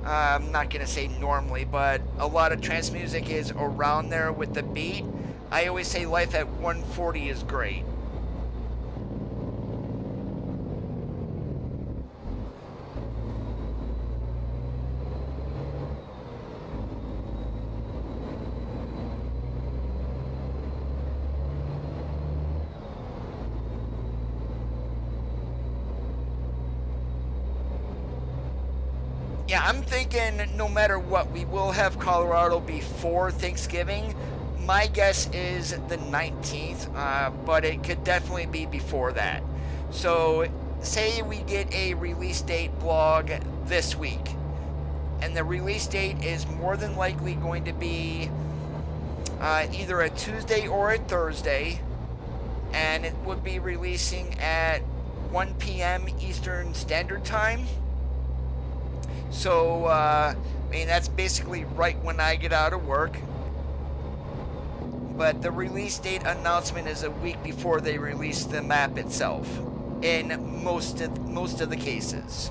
I'm not going to say normally, but a lot of trance music is around there with the beat. I always say life at 140 is great. Yeah, I'm thinking no matter what, we will have Colorado before Thanksgiving. My guess is the 19th, but it could definitely be before that. So, say we get a release date blog this week, and the release date is more than likely going to be either a Tuesday or a Thursday, and it would be releasing at 1 p.m. Eastern Standard Time. So, I mean, that's basically right when I get out of work. But the release date announcement is a week before they release the map itself, in most of the cases.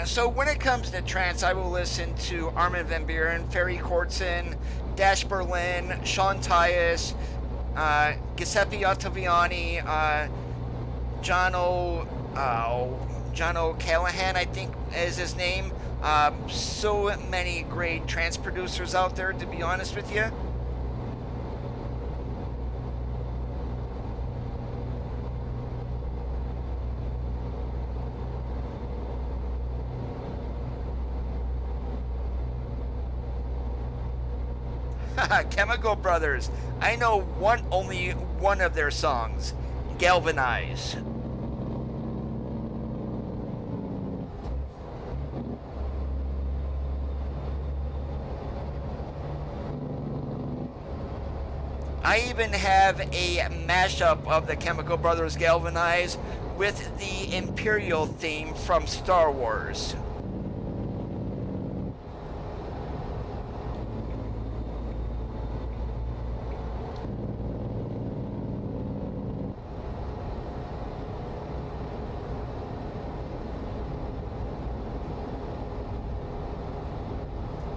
So when it comes to trance, I will listen to Armin van Buuren, Ferry Cortson, Dash Berlin, Sean Tyas, Giuseppe Ottaviani, John O'Callahan, I think is his name. So many great trance producers out there, to be honest with you. Chemical Brothers. I know only one of their songs, Galvanize. I even have a mashup of the Chemical Brothers Galvanize with the Imperial theme from Star Wars.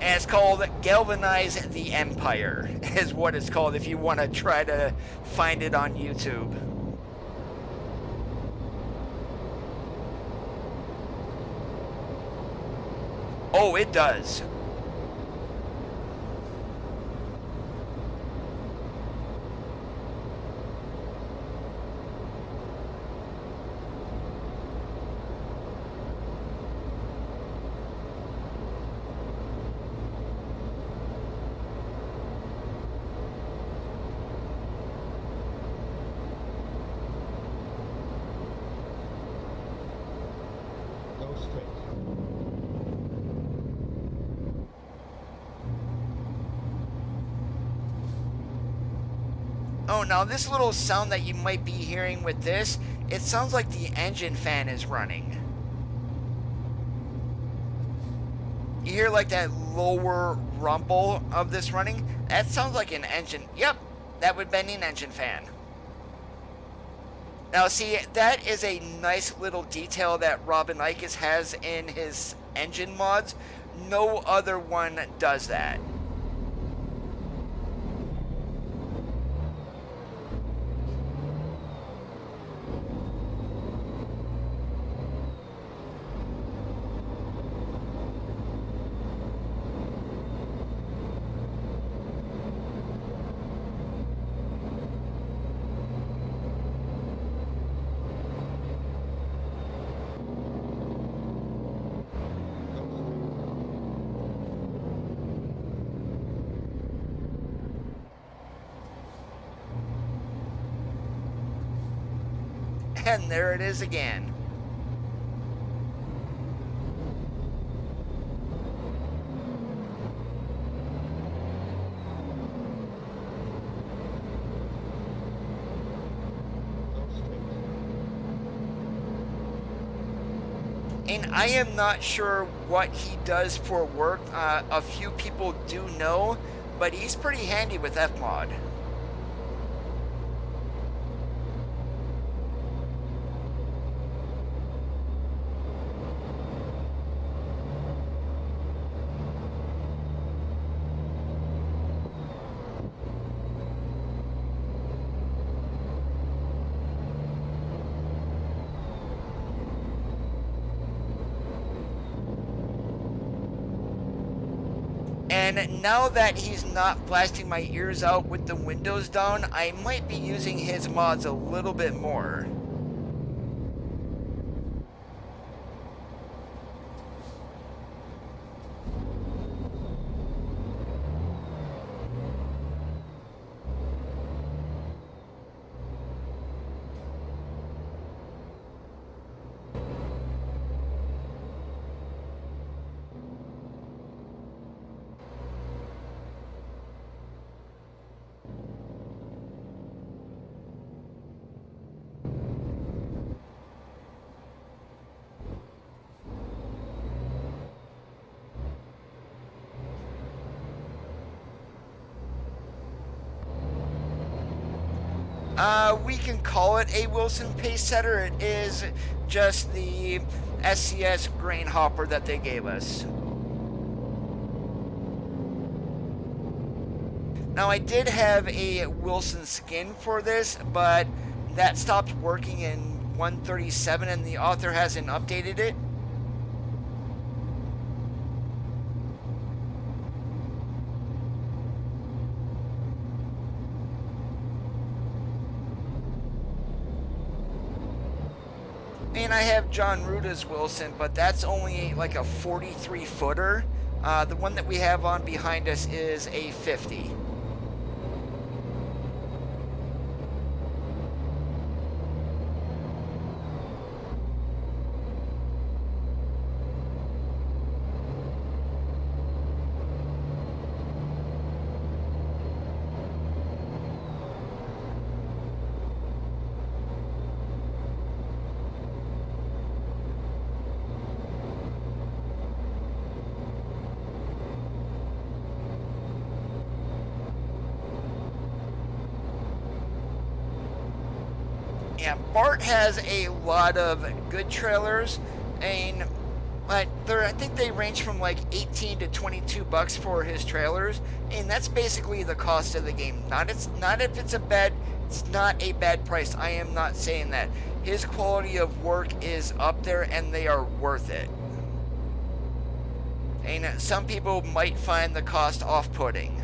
And it's called Galvanize the Empire, is what it's called if you want to try to find it on YouTube. Oh, it does. Go straight. Oh, now this little sound that you might be hearing with this, it sounds like the engine fan is running. You hear like that lower rumble of this running? That sounds like an engine. Yep, that would be an engine fan. Now see, that is a nice little detail that Robin Ikes has in his engine mods. No other one does that. And there it is again. And I am not sure what he does for work. A few people do know, but he's pretty handy with Fmod. And now that he's not blasting my ears out with the windows down, I might be using his mods a little bit more. We can call it a Wilson pace setter. It is just the SCS grain hopper that they gave us. Now I did have a Wilson skin for this, but that stopped working in 137 and the author hasn't updated it? And I have John Ruda's Wilson, but that's only like a 43 footer. The one that we have on behind us is a 50. Yeah, Bart has a lot of good trailers, and I think they range from like 18 to 22 bucks for his trailers, and that's basically the cost of the game. It's not a bad price. I am not saying that. His quality of work is up there, and they are worth it. And some people might find the cost off-putting.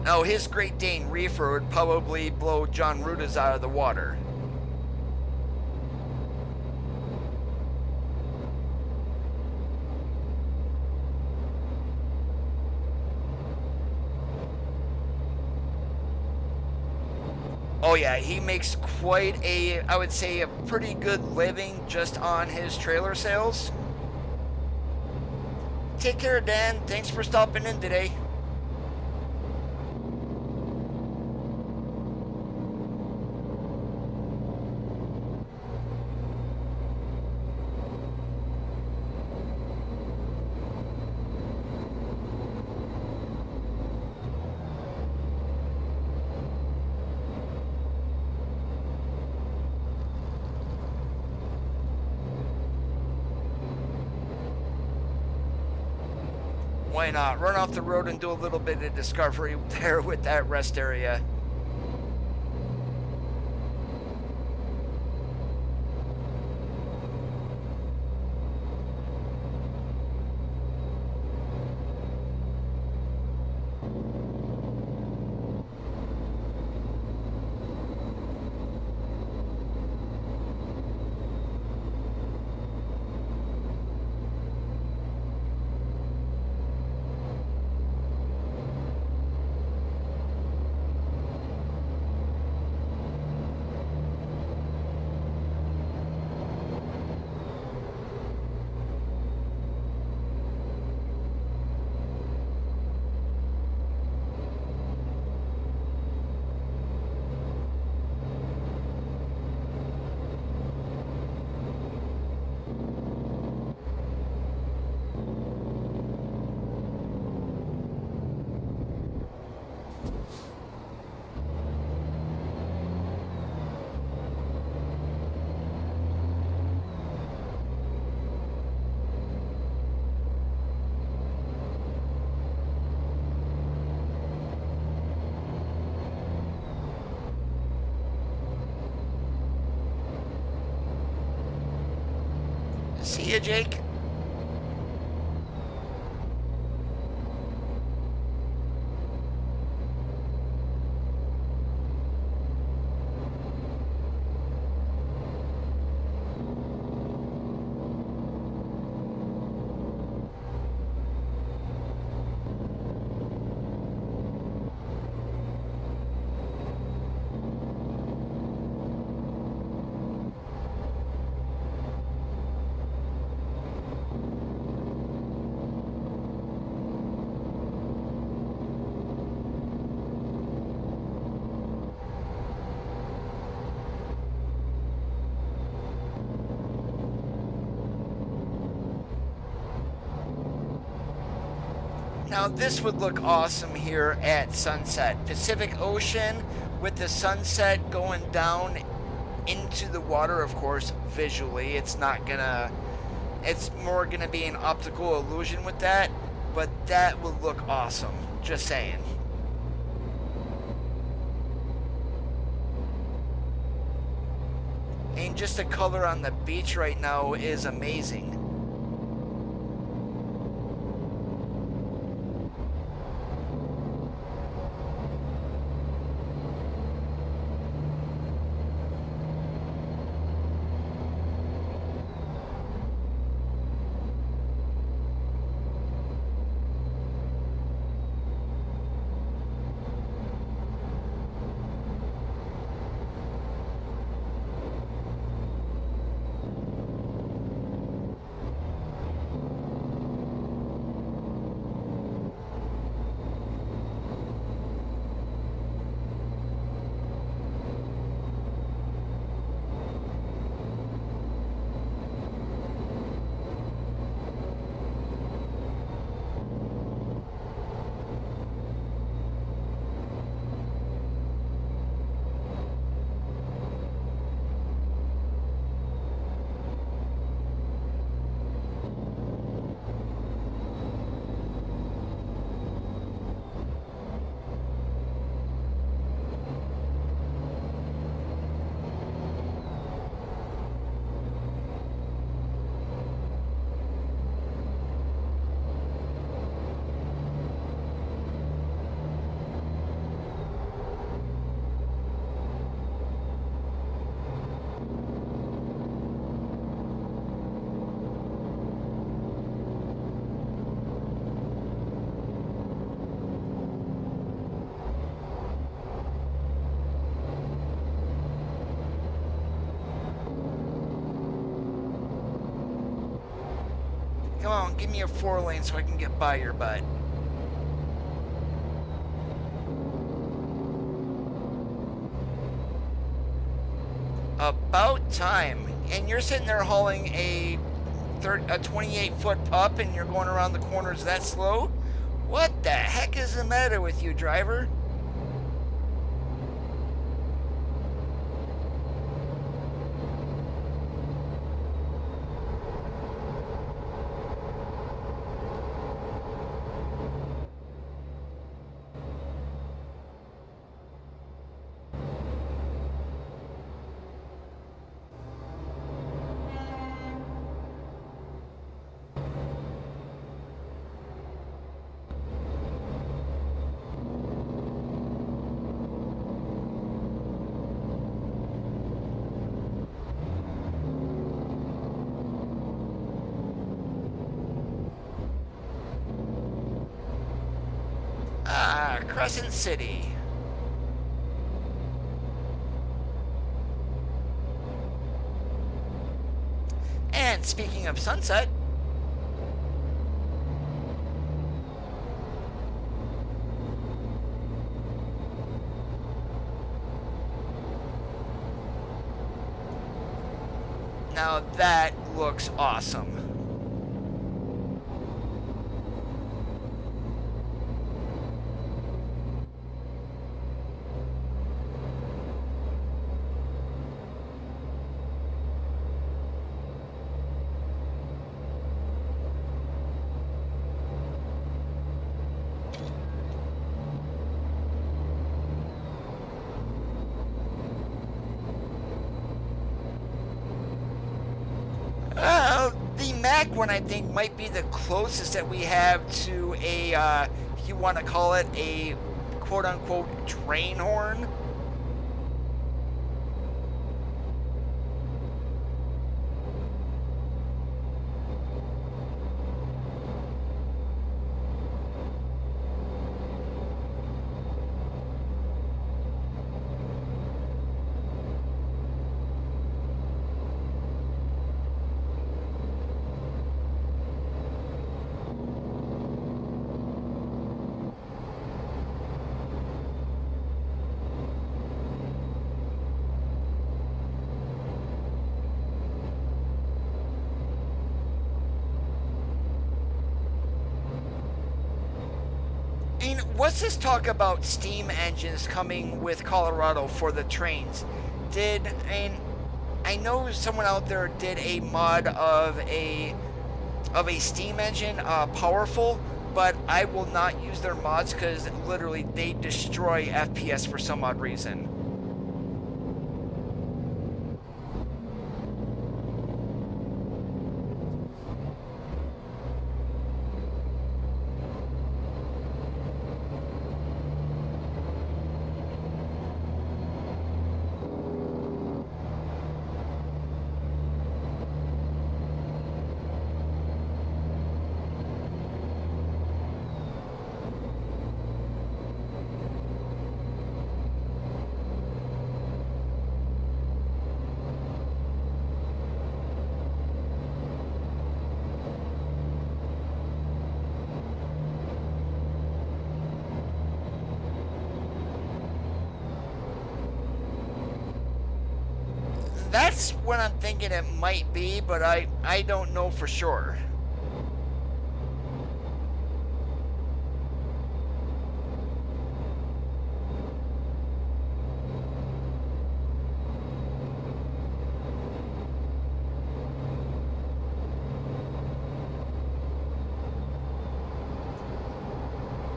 Now, his Great Dane Reefer would probably blow John Ruda's out of the water. Oh yeah, he makes quite a, I would say, a pretty good living just on his trailer sales. Take care, Dan. Thanks for stopping in today. Why not? Run off the road and do a little bit of discovery there with that rest area. See ya, Jake. Now this would look awesome here at sunset. Pacific Ocean with the sunset going down into the water, of course, visually. It's more gonna be an optical illusion with that, but that would look awesome. Just saying. just the color on the beach right now is amazing. Come on, give me a 4-lane so I can get by your butt. About time. And you're sitting there hauling a 28-foot pup and you're going around the corners that slow? What the heck is the matter with you, driver? Crescent City. And speaking of sunset, now that looks awesome. The Mac one, I think, might be the closest that we have to a, if you want to call it a quote-unquote train horn. What's this talk about steam engines coming with Colorado for the trains? I know someone out there did a mod of a steam engine, powerful, but I will not use their mods because literally they destroy FPS for some odd reason. That's what I'm thinking it might be, but I don't know for sure.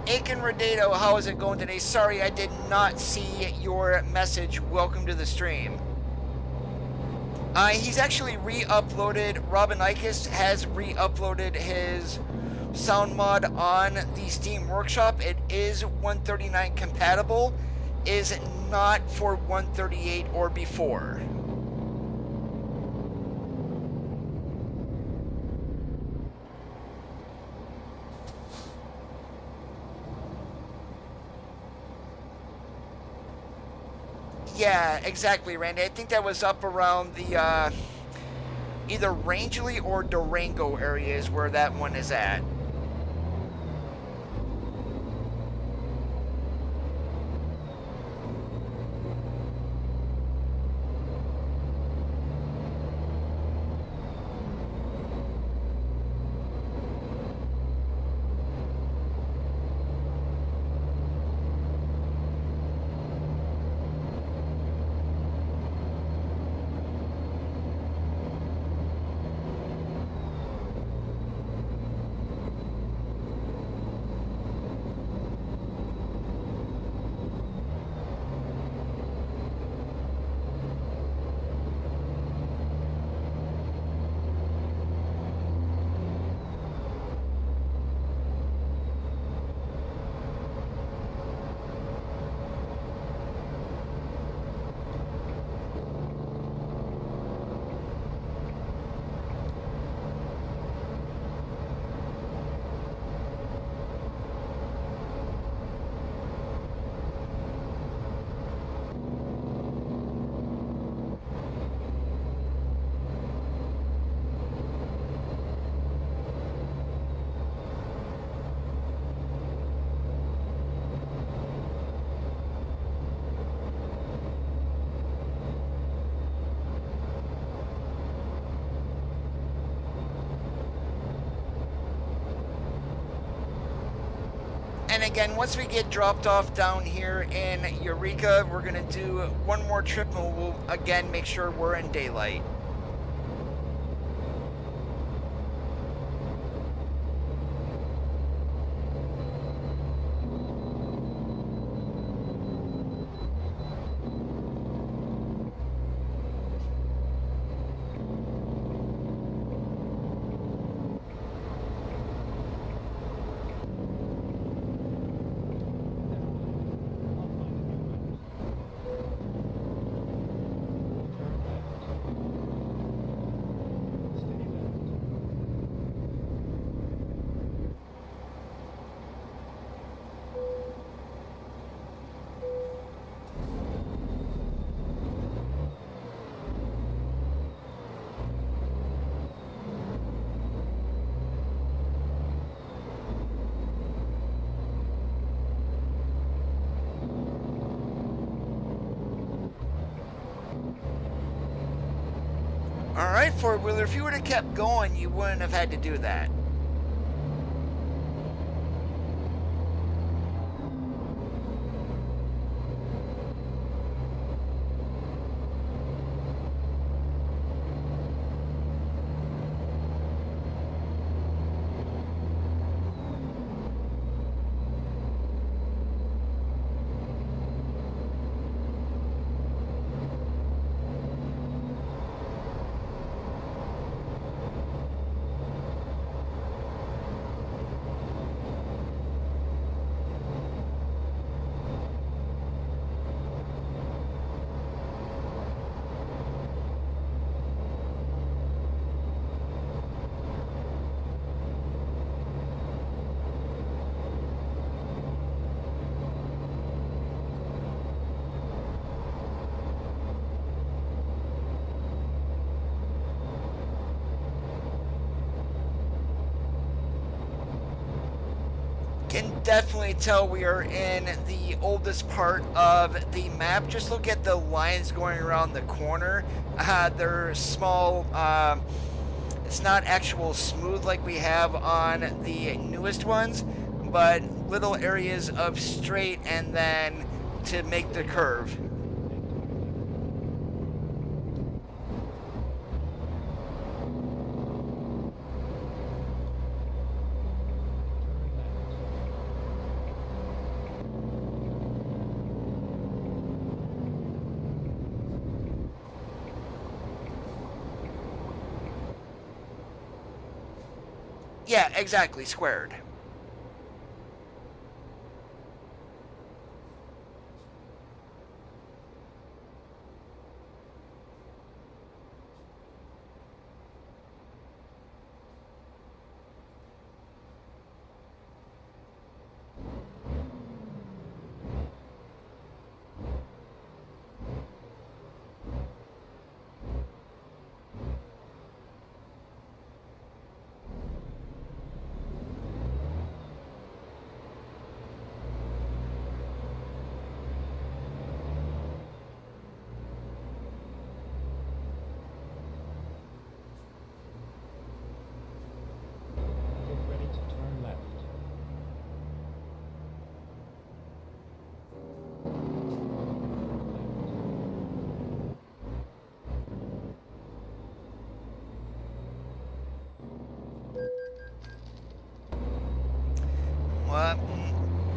Aiken Rodato, how is it going today? Sorry, I did not see your message. Welcome to the stream. He's actually re-uploaded, Robin Ikes has re-uploaded his sound mod on the Steam Workshop. It is 139 compatible, is not for 138 or before. Yeah, exactly, Randy. I think that was up around the either Rangeley or Durango areas where that one is at. And again, once we get dropped off down here in Eureka, we're going to do one more trip and we'll again make sure we're in daylight. Alright, four-wheeler, if you would have kept going, you wouldn't have had to do that. definitely tell we are in the oldest part of the map. Just look at the lines going around the corner. They're small. It's not actual smooth like we have on the newest ones, but little areas of straight and then to make the curve. Yeah, exactly, squared. Get ready to turn left. Well,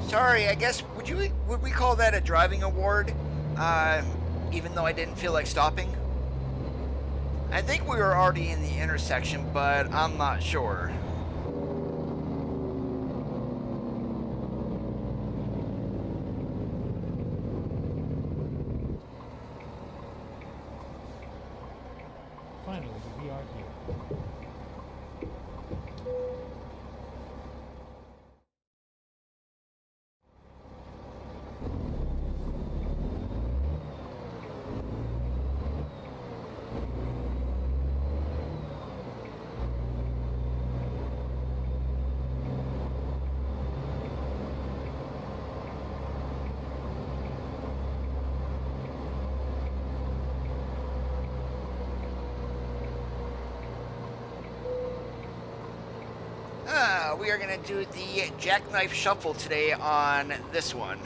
sorry, I guess would we call that a driving award? Even though I didn't feel like stopping. I think we were already in the intersection, but I'm not sure. Finally, we are here. We are going to do the jackknife shuffle today on this one.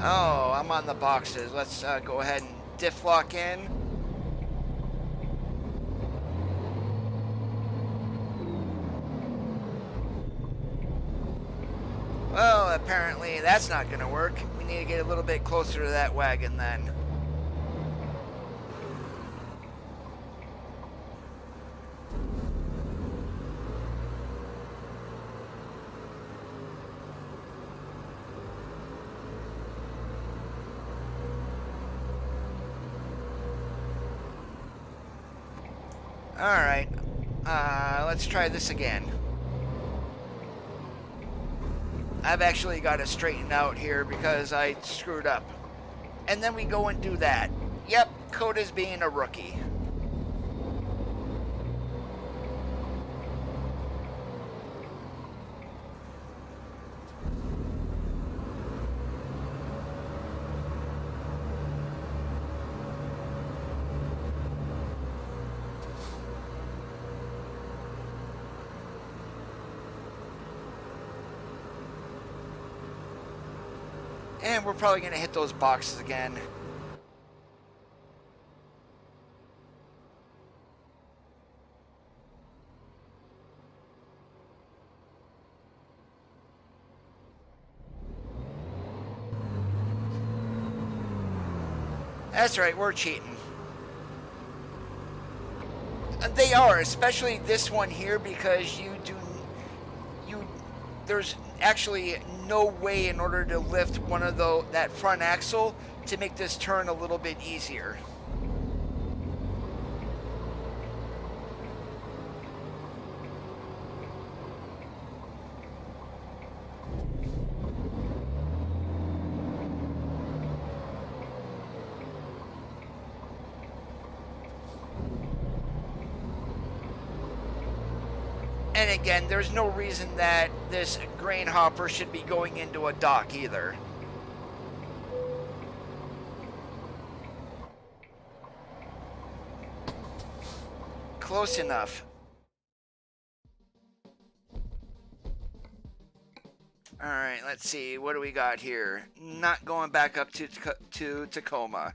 Oh, I'm on the boxes. Let's go ahead and diff lock in. Well, apparently that's not going to work. We need to get a little bit closer to that wagon then. Alright, let's try this again. I've actually got to straighten out here because I screwed up. And then we go and do that. Yep, Coda's being a rookie. And we're probably going to hit those boxes again. That's right, we're cheating. They are, especially this one here, because there's actually no way in order to lift one of that front axle to make this turn a little bit easier. And again, there's no reason that this grain hopper should be going into a dock either. Close enough. All right, let's see. What do we got here? Not going back up to Tacoma.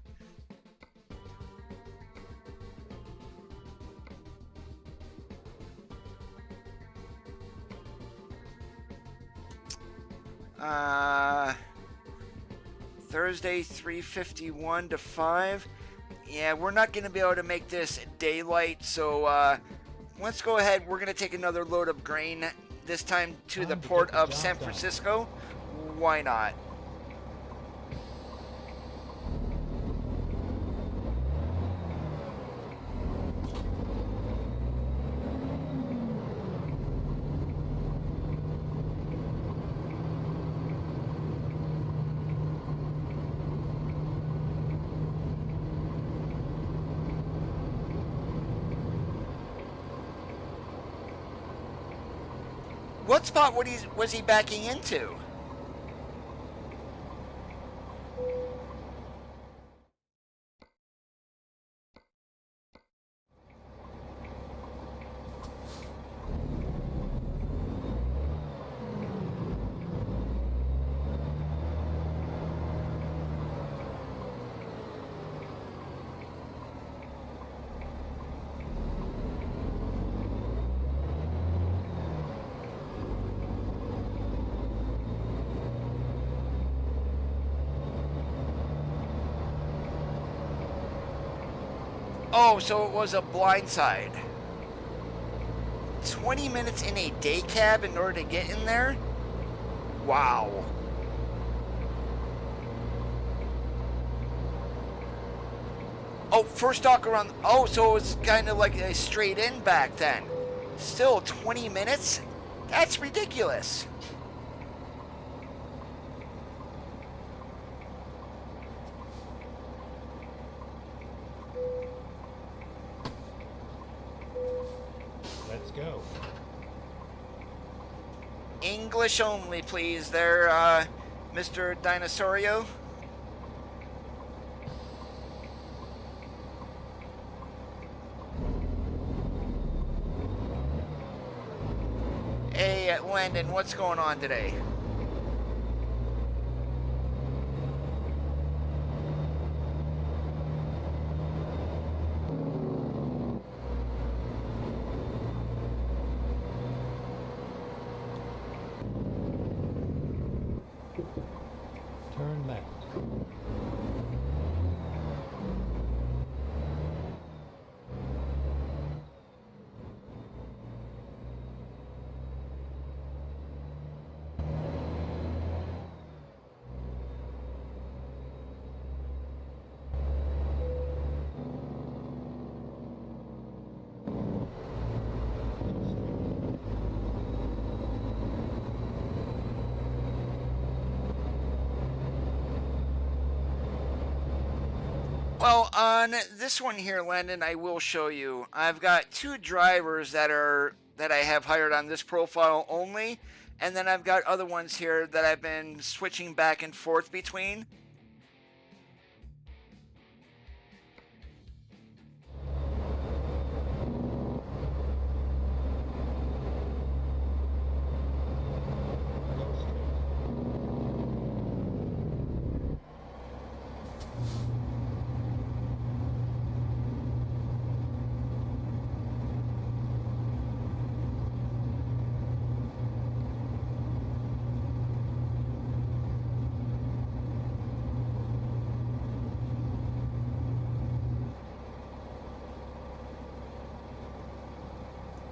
Thursday 3:51 to 5. Yeah, we're not going to be able to make this daylight, so let's go ahead. We're going to take another load of grain, this time to the port of San Francisco. Why not? What spot was he backing into? Oh, so it was a blindside. 20 minutes in a day cab in order to get in there? Wow. Oh, first dock around. Oh, so it was kind of like a straight in back then. Still 20 minutes? That's ridiculous. Let's go. English only, please, there, Mr. Dinosaurio. Hey, Landon, what's going on today? Turn left. Well, on this one here, Landon, I will show you. I've got two drivers that I have hired on this profile only, and then I've got other ones here that I've been switching back and forth between.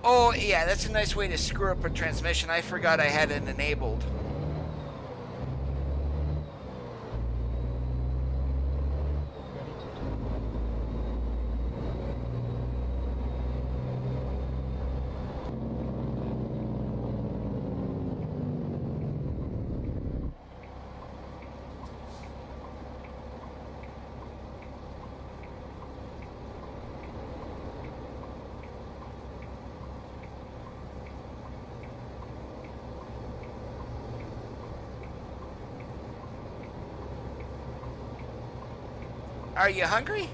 Oh, yeah, that's a nice way to screw up a transmission. I forgot I had it enabled. Are you hungry?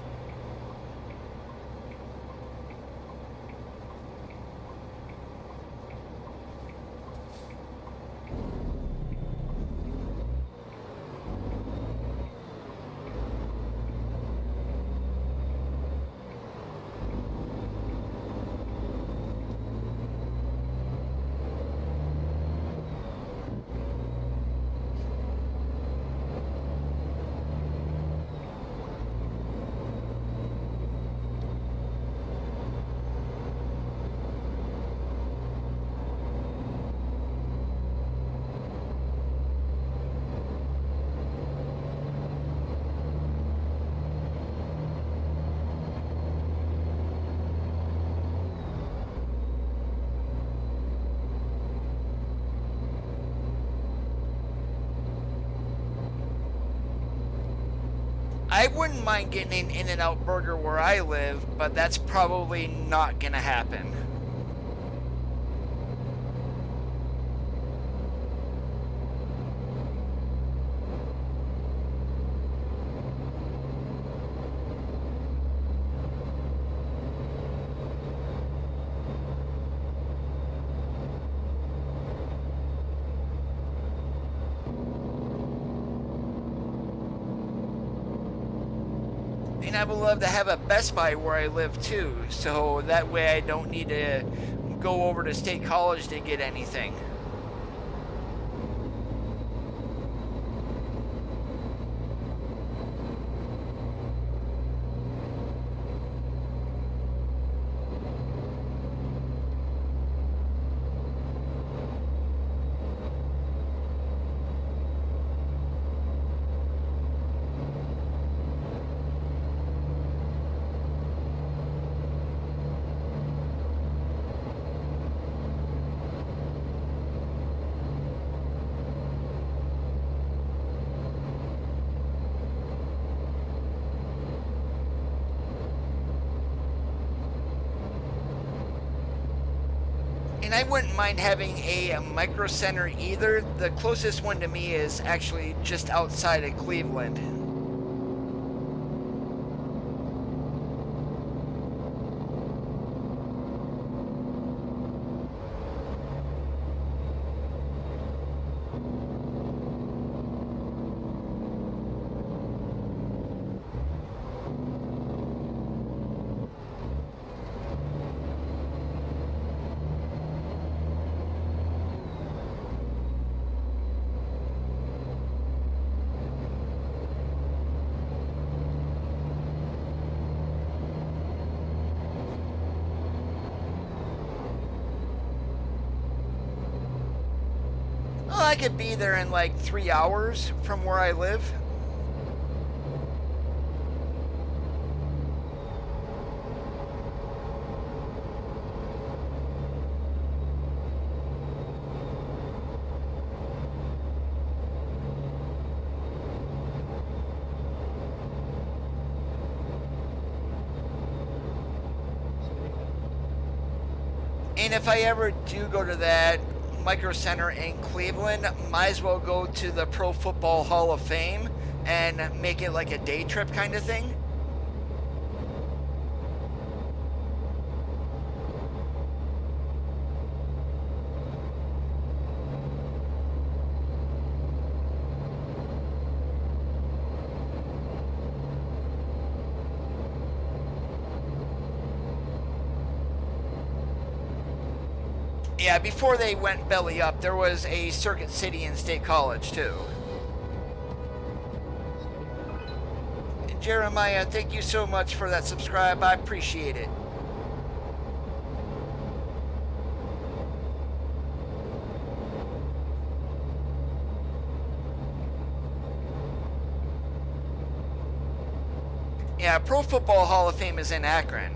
I wouldn't mind getting an In-N-Out burger where I live, but that's probably not gonna happen. And I would love to have a Best Buy where I live too, so that way I don't need to go over to State College to get anything. And I wouldn't mind having a Micro Center either. The closest one to me is actually just outside of Cleveland. Well, I could be there in like 3 hours from where I live. And if I ever do go to that Micro Center in Cleveland, might as well go to the Pro Football Hall of Fame and make it like a day trip kind of thing. Yeah, before they went belly up, there was a Circuit City in State College, too. Jeremiah, thank you so much for that subscribe. I appreciate it. Yeah, Pro Football Hall of Fame is in Akron.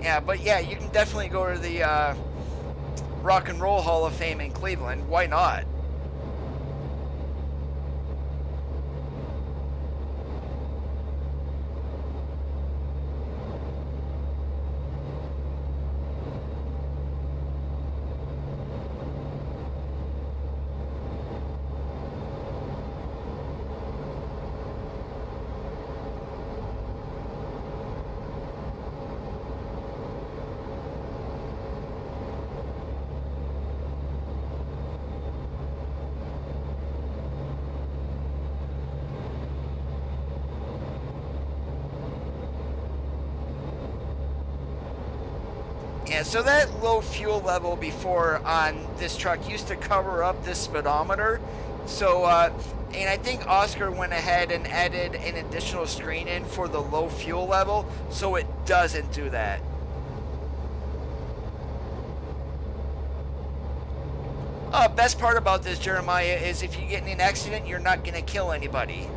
Yeah, but yeah, you can definitely go to the Rock and Roll Hall of Fame in Cleveland. Why not? Yeah, so that low fuel level before on this truck used to cover up this speedometer. So, and I think Oscar went ahead and added an additional screen in for the low fuel level, so it doesn't do that. Best part about this, Jeremiah, is if you get in an accident, you're not going to kill anybody.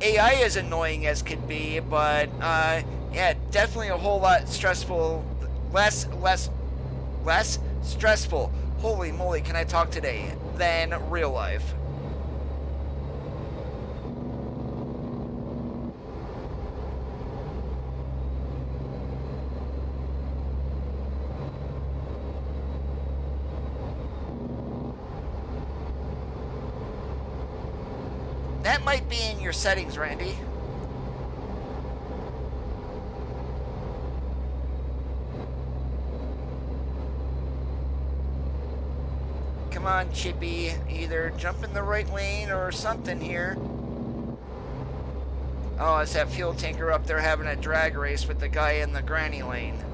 AI is annoying as could be, but yeah, definitely a whole lot stressful, less stressful, holy moly, can I talk today, than real life. That might be in your settings, Randy. Come on, Chippy. Either jump in the right lane or something here. Oh, it's that fuel tanker up there having a drag race with the guy in the granny lane.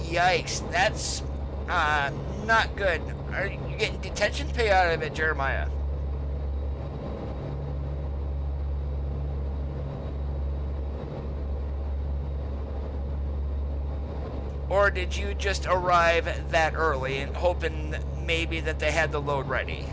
Yikes, that's not good. Are you getting detention pay out of it, Jeremiah? Or did you just arrive that early and hoping maybe that they had the load ready?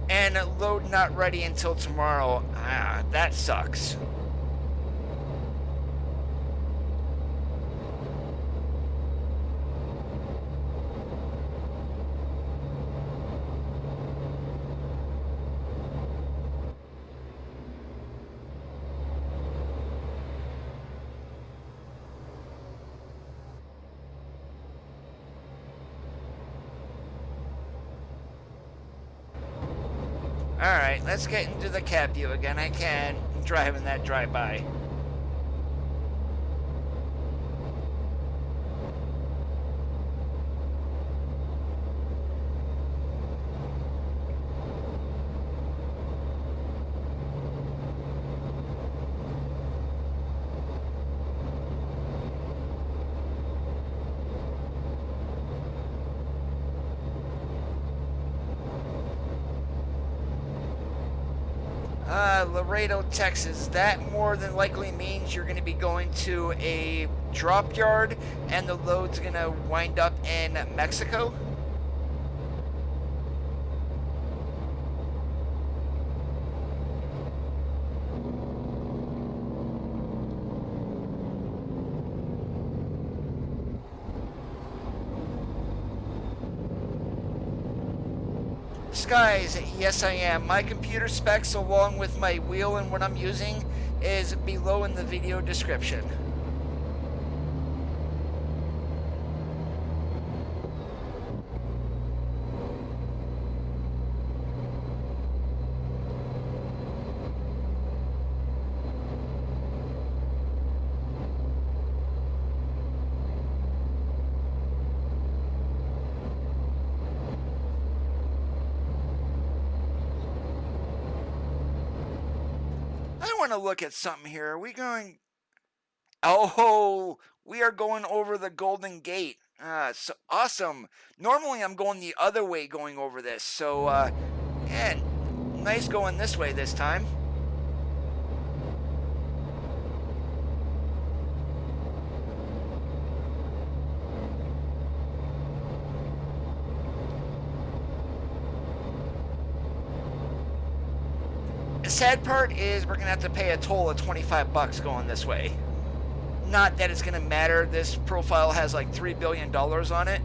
And load not ready until tomorrow. That sucks. Alright, let's get into the cab view again. I can drive in that drive-by. Laredo, Texas. That more than likely means you're going to be going to a drop yard and the load's going to wind up in Mexico. Skies, yes I am. My computer specs along with my wheel and what I'm using is below in the video description. I want to look at something here. Are we going... Oh, we are going over the Golden Gate. So awesome. Normally I'm going the other way going over this. So, yeah, nice going this way this time. The sad part is we're going to have to pay a toll of 25 bucks going this way. Not that it's going to matter. This profile has like $3 billion on it.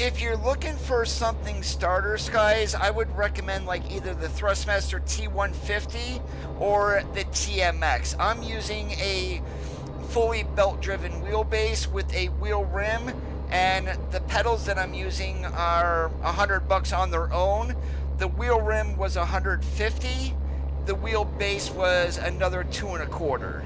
If you're looking for something starter, Skies, I would recommend like either the Thrustmaster T150 or the TMX. I'm using a fully belt-driven wheelbase with a wheel rim, and the pedals that I'm using are $100 on their own. The wheel rim was $150. The wheelbase was another $225.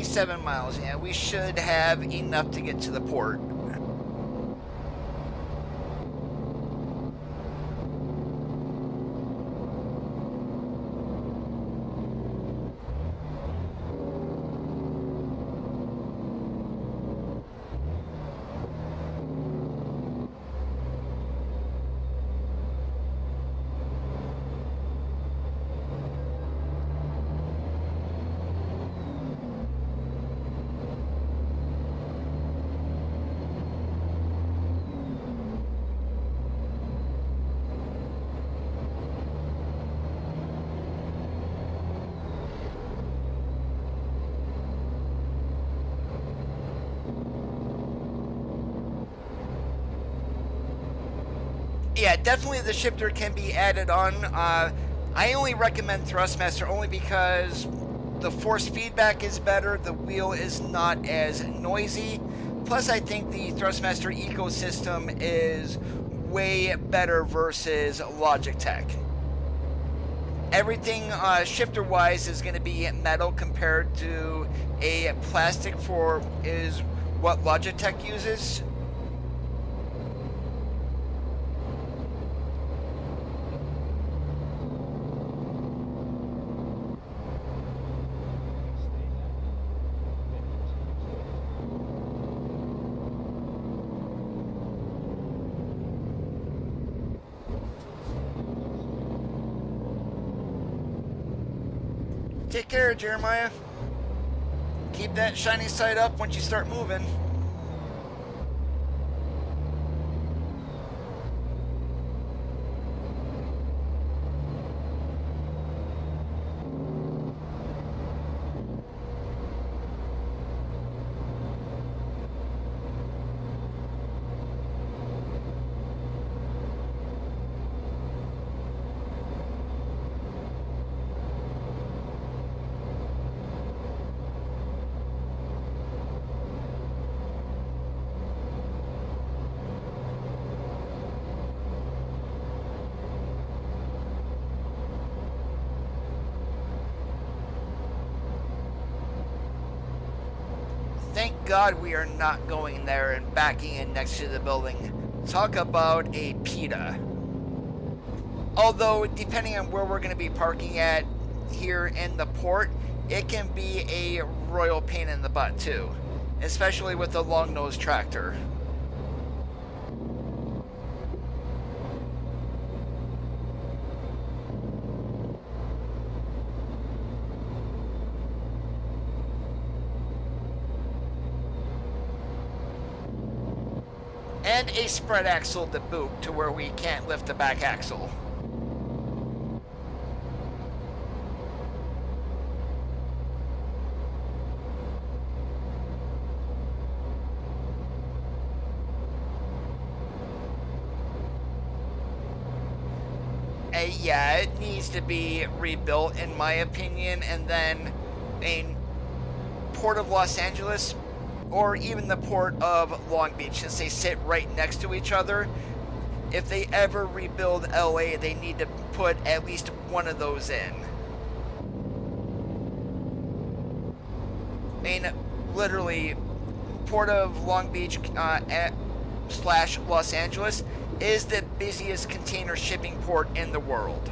.7 miles. Yeah, we should have enough to get to the port. Yeah, definitely the shifter can be added on. I only recommend Thrustmaster only because the force feedback is better, the wheel is not as noisy. Plus, I think the Thrustmaster ecosystem is way better versus Logitech. Everything shifter-wise is going to be metal compared to a plastic for is what Logitech uses. Take care, Jeremiah. Keep that shiny side up once you start moving. God we are not going there and backing in next to the building. Talk about a PETA. Although, depending on where we're going to be parking at here in the port, it can be a royal pain in the butt too, especially with the long-nosed tractor. And a spread axle to boot, to where we can't lift the back axle. Yeah, it needs to be rebuilt in my opinion, and then in Port of Los Angeles or even the Port of Long Beach, since they sit right next to each other, if they ever rebuild LA, they need to put at least one of those in. I mean, literally, Port of Long Beach slash Los Angeles is the busiest container shipping port in the world.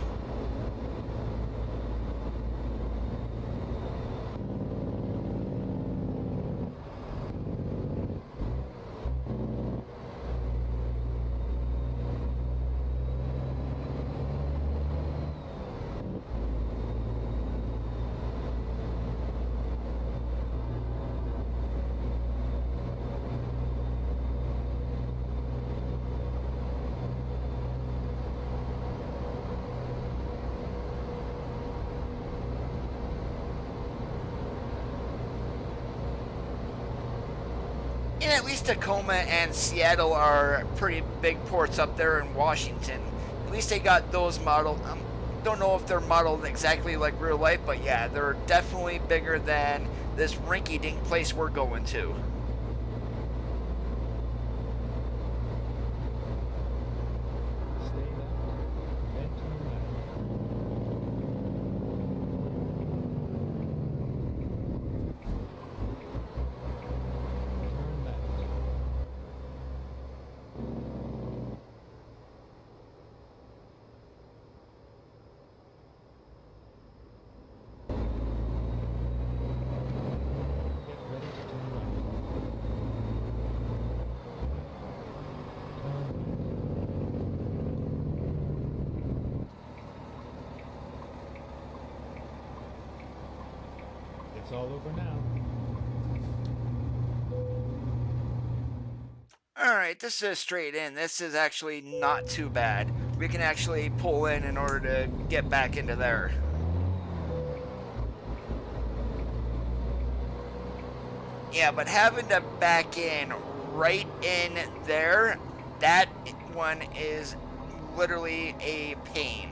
And at least Tacoma and Seattle are pretty big ports up there in Washington. At least they got those modeled. Don't know if they're modeled exactly like real life, but yeah, they're definitely bigger than this rinky-dink place we're going to. It's all over now. Alright, this is straight in. This is actually not too bad. We can actually pull in order to get back into there. Yeah, but having to back in right in there, that one is literally a pain.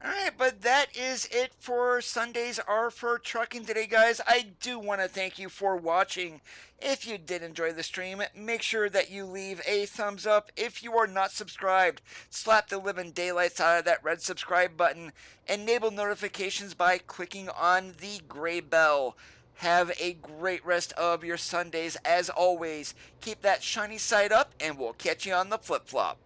Alright, but that is it for Sundays Are for Trucking today, guys. I do want to thank you for watching. If you did enjoy the stream, make sure that you leave a thumbs up. If you are not subscribed, slap the living daylights out of that red subscribe button. Enable notifications by clicking on the gray bell. Have a great rest of your Sundays. As always, keep that shiny side up, and we'll catch you on the flip-flop.